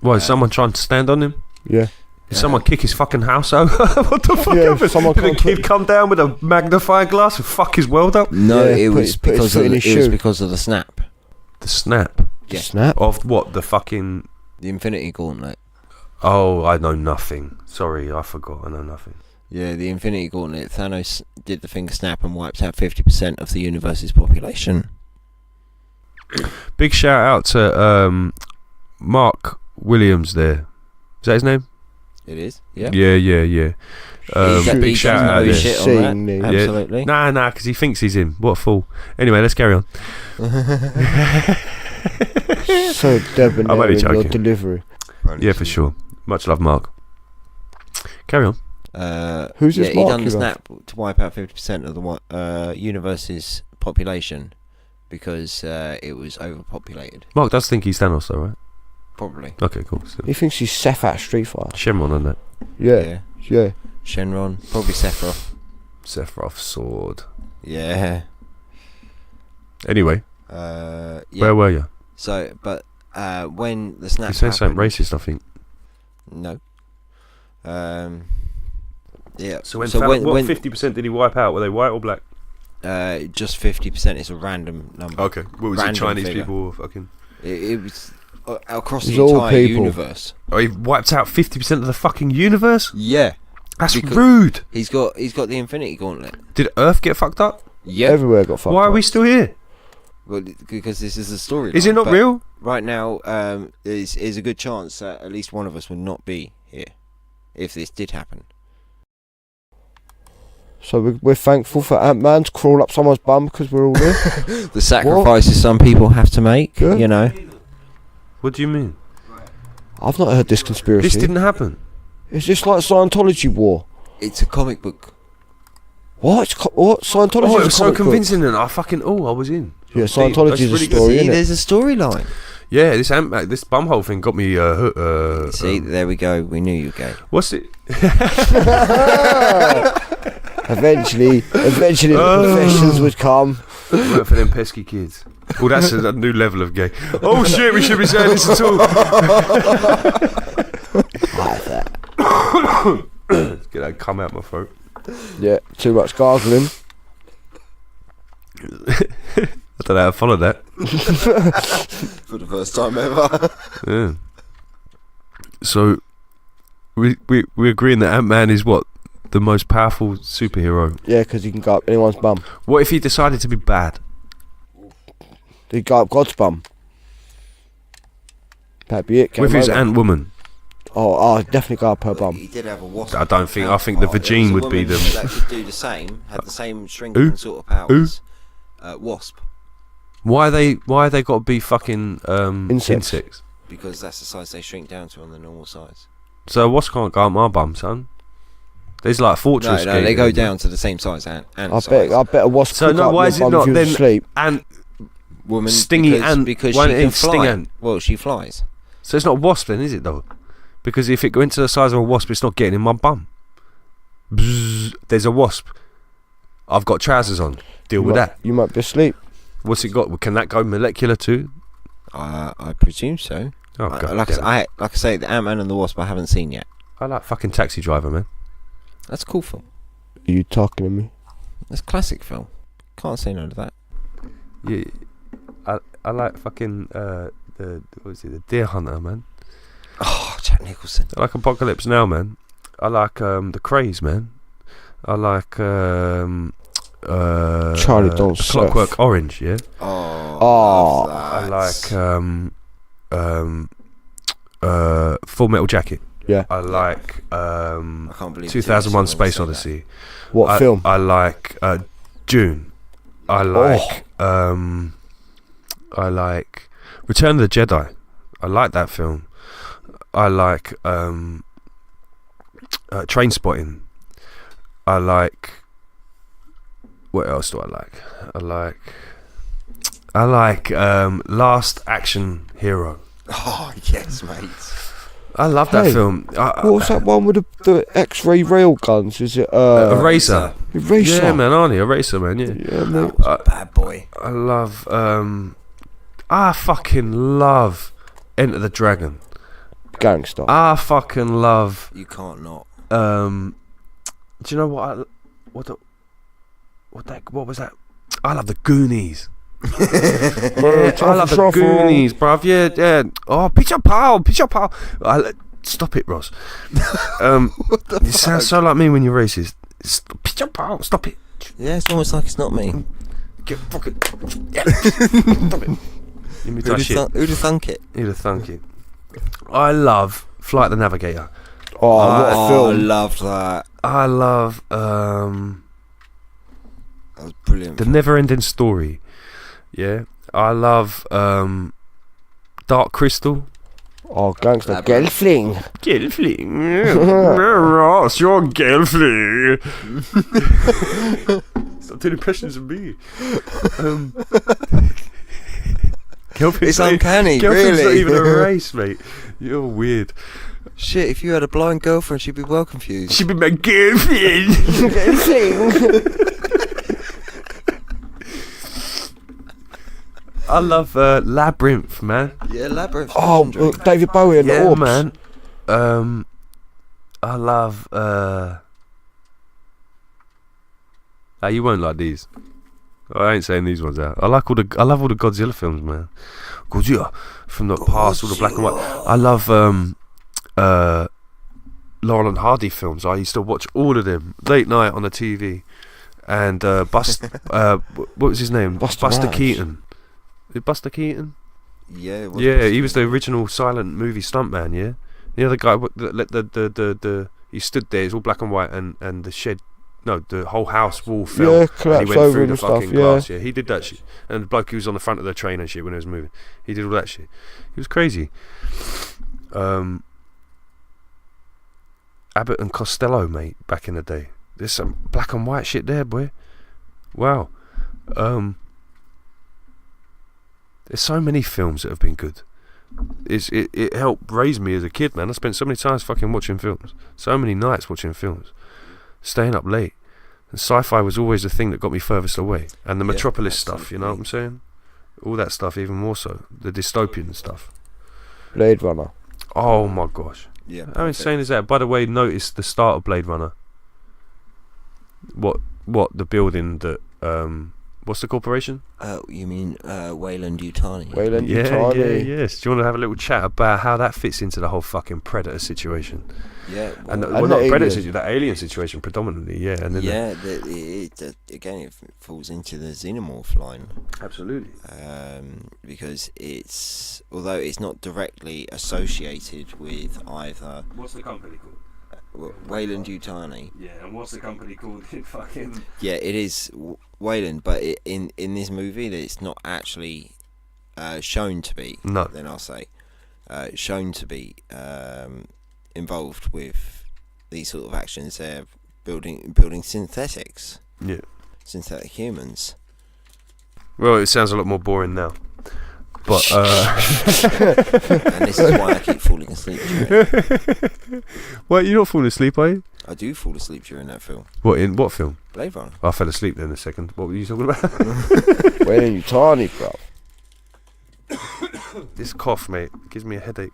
Why is someone trying to stand on him? Yeah. Did someone kick his fucking house over? What the fuck Yeah, happened? someone Did a can't kid put- come down with a magnifying glass and fuck his world up? No, Yeah, it put was his- put his because foot of in the, his it was shoe. because of the snap, The snap Yeah. Snap. of what? The fucking. the Infinity Gauntlet. Oh, I know nothing. Sorry, I forgot. I know nothing. Yeah, the Infinity Gauntlet. Thanos did the finger snap and wiped out 50% of the universe's population. Big shout out to Mark Williams there. Is that his name? It is. Yeah. Yeah. Big shout out no there. shit on Seeing that. the- Absolutely. Nah, because he thinks he's in. What a fool. Anyway, let's carry on. So debonair I'm only in your joking. delivery. Yeah, for sure. Much love, Mark. Carry on. Who's this He Mark done the you got? snap to wipe out 50% of the universe's population because it was overpopulated. Mark does think he's Thanos, though, right? Probably. Okay, cool. So, He thinks he's Seth out of Street Fighter. Shenron on that. Yeah. Shenron. Probably Sephiroth. Sephiroth sword. Yeah. Anyway, Yeah. where were you? So, but when the snap You said something happened, racist, I think. No. Yeah. So when, when what 50% did he wipe out? Were they white or black? just 50% is a random number. Okay. What was Random it? Chinese figure. people or fucking? It was across It's the all entire people. universe. Oh, he wiped out 50% of the fucking universe? Yeah. That's Because- rude. He's got the Infinity Gauntlet. Did Earth get fucked up? Yeah. Everywhere got fucked Why are up. we still here? Well, because this is the story. Is it not real? Right now, there's a good chance that at least one of us will not be here if this did happen. So we're thankful for Ant-Man to crawl up someone's bum because we're all there. The sacrifices some people have to make, Yeah. you know. What do you mean? I've not heard this conspiracy. This didn't happen. It's just like Scientology war. It's a comic book. What? What? Scientology Oh, it is a was so comic book. convincing and I was in. Yeah, That's Scientology is a really good. story, See, innit? there's a storyline. Yeah, this bumhole thing got me. See, there we go. We knew you'd go. What's it? Eventually the professions would come. Work for them pesky kids. Oh, that's a new level of gay. Oh shit, we should be saying this at all. Like that. Get that come out my throat. Yeah, too much gargling. I don't know how to follow that. For the first time ever. Yeah. So, we're agreeing that Ant-Man is what? The most powerful superhero. Yeah, because he can go up anyone's bum. What if he decided to be bad? He can go up God's bum. That'd be it. With his over. Ant-Woman? Oh, definitely go up her bum. He did have a wasp. I don't think. I think the There vagine was a would be woman the. that could do the same. Had the same shrinking sort of powers. Wasp, Why they got to be fucking insects? because that's the size they shrink down to on the normal size. So a wasp can't go up my bum, son. There's like fortress. No, they go down to the same size ant I size. bet a wasp So could no, go up why your is it bum not if you was then? asleep. And Woman, stingy because, ant. because Why she don't can it sting fly. ant? Well, she flies. So it's not wasp then, is it though? Because if it go into the size of a wasp, it's not getting in my bum. Bzzz, there's a wasp. I've got trousers on. Deal with that. You might be asleep. What's it got? Can that go molecular too? I presume so. Oh god. Like I say, the Ant-Man and the Wasp I haven't seen yet. I like fucking Taxi Driver, man. That's a cool film. Are you talking to me? That's a classic film. Can't say no to that. Yeah, I like fucking the Deer Hunter, man. Oh, Jack Nicholson. I like Apocalypse Now, man. I like the Craze, man. I like Charlie Don't Surf. Clockwork Orange, yeah. Oh, I like Full Metal Jacket. Yeah. I like I can't believe 2001: Jason Space would say Odyssey. What film? I like Dune. I like I like Return of the Jedi. I like that film. I like Trainspotting. I like. What else do I like? I like Last Action Hero. Oh yes, mate. I love that film. What was that one with the X-ray rail guns? Is it Eraser? Eraser. Yeah, man, Arnie, Eraser, man. Yeah. Yeah, mate. Bad boy. I love. I fucking love Enter the Dragon. Gangster. I fucking love. You can't not. Do you know what? What was that? I love the Goonies. I love the Goonies, bruv. Yeah. Oh, Peter Paul. Stop it, Ross. You sound so like me when you're racist. Peter Paul, stop it. Yeah, it's almost like it's not me. Get fucking. Yeah. Stop it. Who'd have thunk it? Who'd have thunk it? I love Flight the Navigator. Oh, what a film. I loved that. I love That was brilliant. The Never Ending Story. Yeah. I love Dark Crystal. Oh, gangster. Gelfling. Ross, you're Gelfling. Stop doing impressions of me. It's uncanny, Gelfling's really. not even a race, mate. You're weird. Shit, if you had a blind girlfriend, she'd be well confused. She'd be my girlfriend. I love Labyrinth, man. Yeah, Labyrinth. Oh, David Bowie and the Yeah, Orbs. man. I love. You won't like these. I ain't saying these ones out. I love all the Godzilla films, man. Godzilla from the past, all the black and white. I love Laurel and Hardy films. I used to watch all of them late night on the TV. And what was his name? Buster Rhymes. Keaton. Is it Buster Keaton? Yeah. Yeah, he was the original silent movie stuntman. Yeah, the other guy the he stood there. It's all black and white, and the shed. No, the whole house wall fell. Yeah, and he collapsed went over through the and fucking stuff, glass. Yeah, he did that shit. And the bloke who was on the front of the train and shit when it was moving, he did all that shit. He was crazy. Abbott and Costello, mate, back in the day. There's some black and white shit there, boy. Wow. There's so many films that have been good. It helped raise me as a kid, man. I spent so many times fucking watching films. So many nights watching films. Staying up late. And sci-fi was always the thing that got me furthest away. And the Metropolis stuff, you know what I'm saying? All that stuff even more so. The dystopian stuff. Blade Runner. Oh my gosh. Yeah. How insane is that? By the way, notice the start of Blade Runner. What the building that what's the corporation? You mean Weyland-Yutani? Weyland-Yutani. Yes. Do you want to have a little chat about how that fits into the whole fucking Predator situation? Yeah. And and not the Predator alien. situation, the alien situation predominantly, yeah. And then again, it falls into the xenomorph line. absolutely. Because although it's not directly associated with either What's the company called? Weyland-Yutani. Yeah, and what's the company called? Fucking. Yeah, it is Weyland, but in this movie, it's not actually shown to be. No. Then I'll say shown to be involved with these sort of actions. They're building synthetics. Yeah. Synthetic humans. Well, it sounds a lot more boring now. But And this is why I keep falling asleep during it. Wait, you're not falling asleep, are you? I do fall asleep during that film. What what film? Blade Runner. I fell asleep then a second. What were you talking about? Weyland-Yutani, bro. This cough, mate, gives me a headache.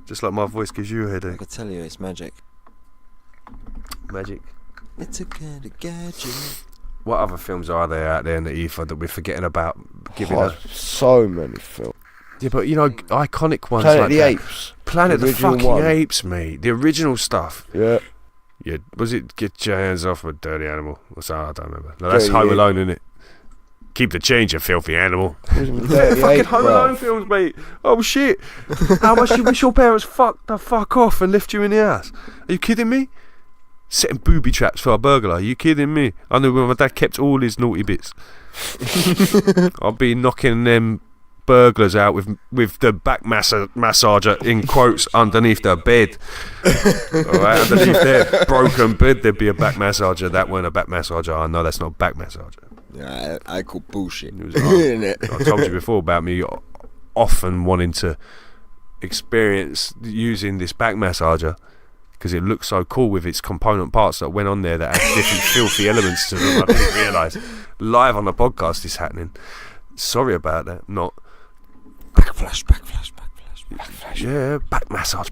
Just like my voice gives you a I headache. can tell you, it's magic. Magic. It's a kind of gadget. What other films are there out there in the ether that we're forgetting about giving Oh, us? so many films. Yeah, but you know, iconic ones Planet like of the that. Apes. Planet of the original fucking one. Apes, mate. The original stuff. Yeah. Yeah, was it Get Your Hands Off a Dirty Animal? Or something, I don't remember. No, that's Dirty Home Ape. Alone, innit? Keep the change, you filthy animal. Fucking Fucking Home Alone films, mate. Oh shit! How much you wish your parents fucked the fuck off and left you in the house? Are you kidding me? Setting booby traps for a burglar? Are you kidding me? I knew when my dad kept all his naughty bits. I'll be knocking them burglars out with the back massager in quotes underneath their bed. Alright, underneath their broken bed there'd be a back massager. That weren't a back massager. I know that's not a back massager. Yeah, I call bullshit. I told you before about me often wanting to experience using this back massager because it looked so cool with its component parts that went on there that had different filthy elements to them. I didn't realise. Live on the podcast is happening. Sorry about that. Not Backflash. yeah, back massage.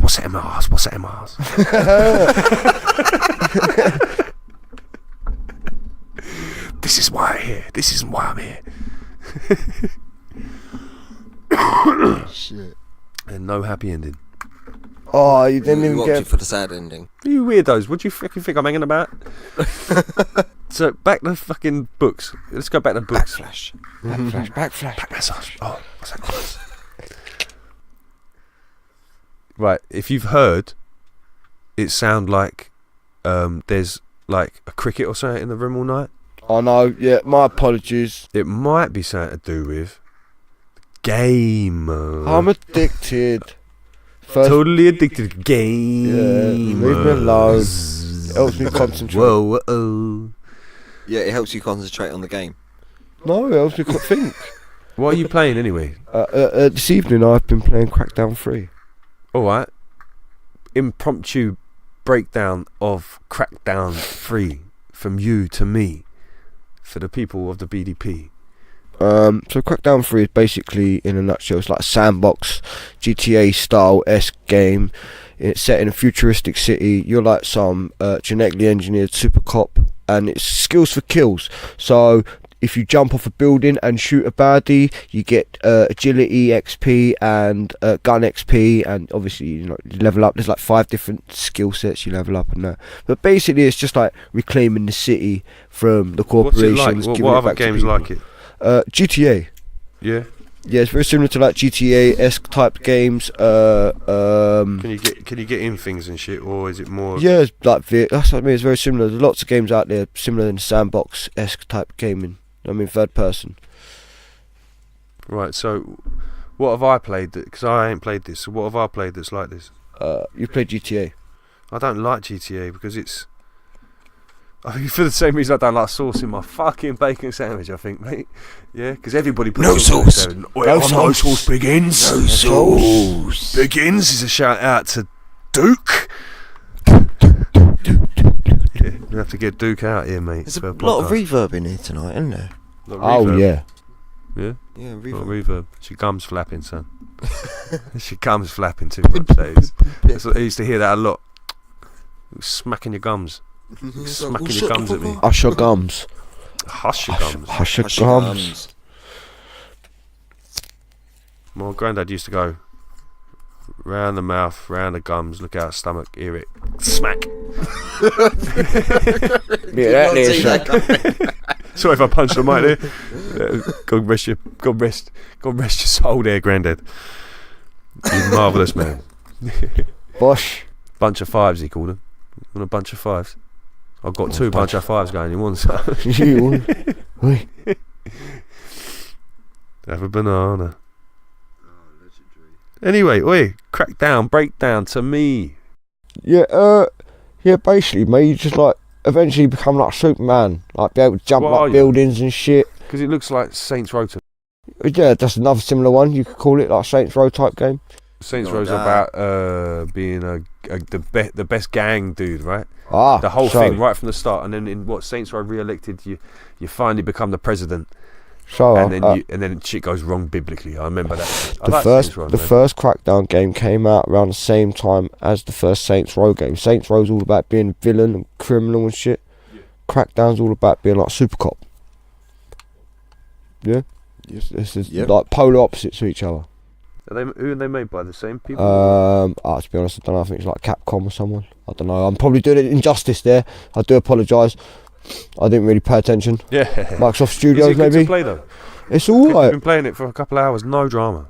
What's that in my arse? This is why I'm here. This isn't why I'm here. Shit. And no happy ending. Oh, you didn't You even opted get. for the sad ending. You weirdos, what do you fucking think I'm hanging about? So, back to fucking books. Let's go back to books. Backflash. Back massage. Oh, what's that called? Right, if you've heard it sound like there's like a cricket or something in the room all night, Oh no, yeah, my apologies. it might be something to do with game. I'm addicted. First, Totally addicted to game. Yeah, leave me alone. It helps me concentrate. Whoa. Yeah, it helps you concentrate on the game. No, it helps me think. What are you playing anyway? This evening I've been playing Crackdown 3. Alright. Impromptu breakdown of Crackdown 3 from you to me for the people of the BDP. So Crackdown 3 is basically, in a nutshell, it's like a sandbox GTA style-esque game. It's set in a futuristic city. You're like some genetically engineered super cop, and it's skills for kills. So if you jump off a building and shoot a baddie, you get agility XP and gun XP, and obviously you level up. There's like 5 different skill sets you level up and that. But basically it's just like reclaiming the city from the corporations. What's it like? giving What it other back to games people. like it? GTA. Yeah. Yeah, it's very similar to like GTA-esque type games. Can you get in things and shit, or is it more? Yeah, it's like that's what I mean. It's very similar. There's lots of games out there similar than sandbox-esque type gaming. I mean, third person. Right. So, what have I played? Because I ain't played this. So what have I played that's like this? You play GTA. I don't like GTA because it's. I think for the same reason I don't like sauce in my fucking bacon sandwich. I think, mate. Yeah, because everybody puts No sauce. in there. No sauce begins. No sauce. Begins is a shout out to Duke. Yeah, we have to get Duke out here, mate. There's a for lot of podcast. reverb in here tonight, isn't there? Lot of Oh reverb. yeah. Yeah. Yeah, Lot reverb. of reverb. She gums flapping, son. She gums flapping too much. I used to hear that a lot. Smacking your gums. Smacking your gums at me. Usher gums. Hush your gums. Usher Hush your gums. My granddad used to go round the mouth, round the gums, look out stomach, hear it, smack. Yeah, that is. Sorry if I punched the mic there. God rest your soul there, granddad. You're marvellous, man. Bosh. Bunch of fives, he called them. Want a bunch of fives? I've got 2 bunch of fives going in one. So You. Oi. have a banana. Anyway, oi, Crackdown, breakdown to me. Yeah, basically, mate, you just like eventually become like Superman, like be able to jump What are like you? buildings and shit. Because it looks like Saints Row to Yeah, that's another similar one. You could call it like Saints Row type game. Saints Not Row's that. about being the best gang dude, right? Ah, The whole so, thing right from the start, and then in what Saints Row re-elected, you finally become the president, So, and then shit goes wrong biblically. I remember that. I the like first Saints Row, the man. first Crackdown game came out around the same time as the first Saints Row game. Saints Row's all about being a villain and criminal and shit. Crackdown's all about being like super cop. Yeah, this is Yep. like polar opposites to each other. Who are they made by? The same people? To be honest, I don't know. I think it's like Capcom or someone. I don't know. I'm probably doing it injustice there. I do apologise. I didn't really pay attention. Yeah. Microsoft Is Studios, it good maybe. to play though? It's I've alright. been playing it for a couple of hours, no drama.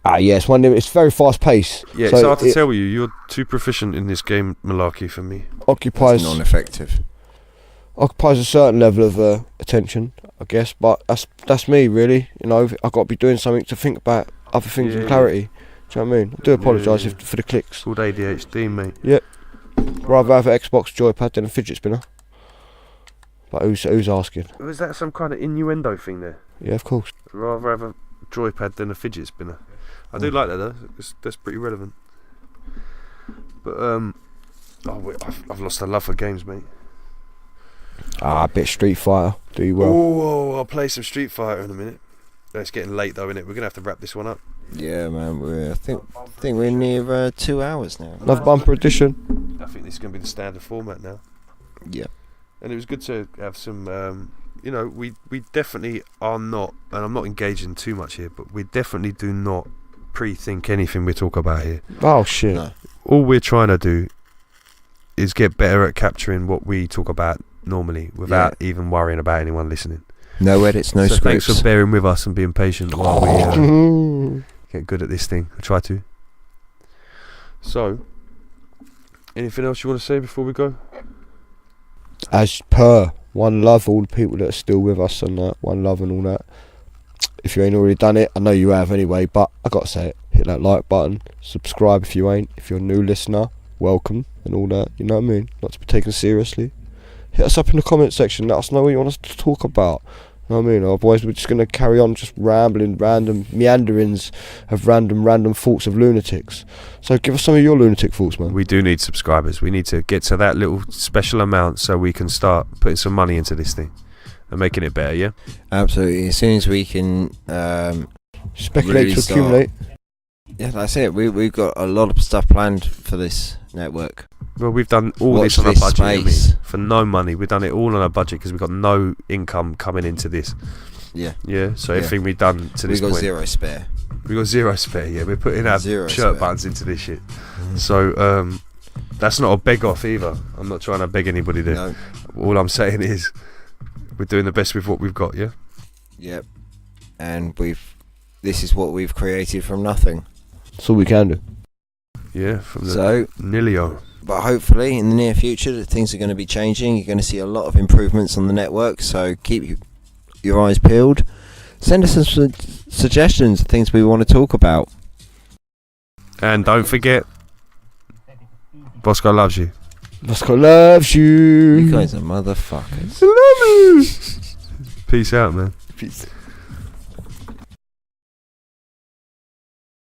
Yeah, it's very fast paced. Yeah, it's hard to tell you. You're too proficient in this game, malarkey, for me. Occupies non-effective. a certain level of attention. I guess. But that's me, really. You know, I've got to be doing something to think about other things in clarity. Do you know what I mean? I do apologise for the clicks. It's called ADHD, mate. Yep. Rather have an Xbox joypad than a fidget spinner. But who's asking? Was that some kind of innuendo thing there? Yeah, of course. Rather have a joypad than a fidget spinner. I do like that though. That's pretty relevant. But I've lost a love for games, mate. A bit Street Fighter. Do you well? Oh, I'll play some Street Fighter in a minute. It's getting late though, isn't it? We're gonna have to wrap this one up. Yeah, man. I think we're near 2 hours now. Another bumper edition. I think this is gonna be the standard format now. Yeah. And it was good to have some. You know, we definitely are not, and I'm not engaging too much here, but we definitely do not pre-think anything we talk about here. Oh shit. No. All we're trying to do is get better at capturing what we talk about normally without even worrying about anyone listening. No edits, no so scripts. Thanks for bearing with us and being patient while we get good at this thing. I try to. So, anything else you want to say before we go? As per, one love all the people that are still with us and that, one love and all that. If you ain't already done it, I know you have anyway, but I gotta say it, hit that like button, subscribe if you ain't. If you're a new listener, welcome and all that, you know what I mean? Not to be taken seriously. Hit us up in the comment section, let us know what you want us to talk about. You know what I mean? Otherwise we're just going to carry on just rambling, random meanderings of random thoughts of lunatics. So give us some of your lunatic thoughts, man. We do need subscribers. We need to get to that little special amount so we can start putting some money into this thing and making it better, yeah? Absolutely. As soon as we can Speculate really to start. accumulate. Yeah, that's it. We've got a lot of stuff planned for this network. Well, we've done all Watch this on a this budget, I mean, space. for no money. We've done it all on a budget because we've got no income coming into this. Yeah. Yeah, so Yeah. everything we've done to this We've got point. zero spare. We've got zero spare, yeah. We're putting our Zero shirt spare. buttons into this shit. So, that's not a beg off either. I'm not trying to beg anybody there. No. All I'm saying is we're doing the best with what we've got, yeah? Yep. And this is what we've created from nothing. That's all we can do. Yeah, from the So, nilio. but hopefully in the near future things are going to be changing. You're going to see a lot of improvements on the network, so keep your eyes peeled. Send us some suggestions of things we want to talk about. And don't forget, Bosco loves you. Bosco loves you. You guys are motherfuckers. Peace out, man. Peace.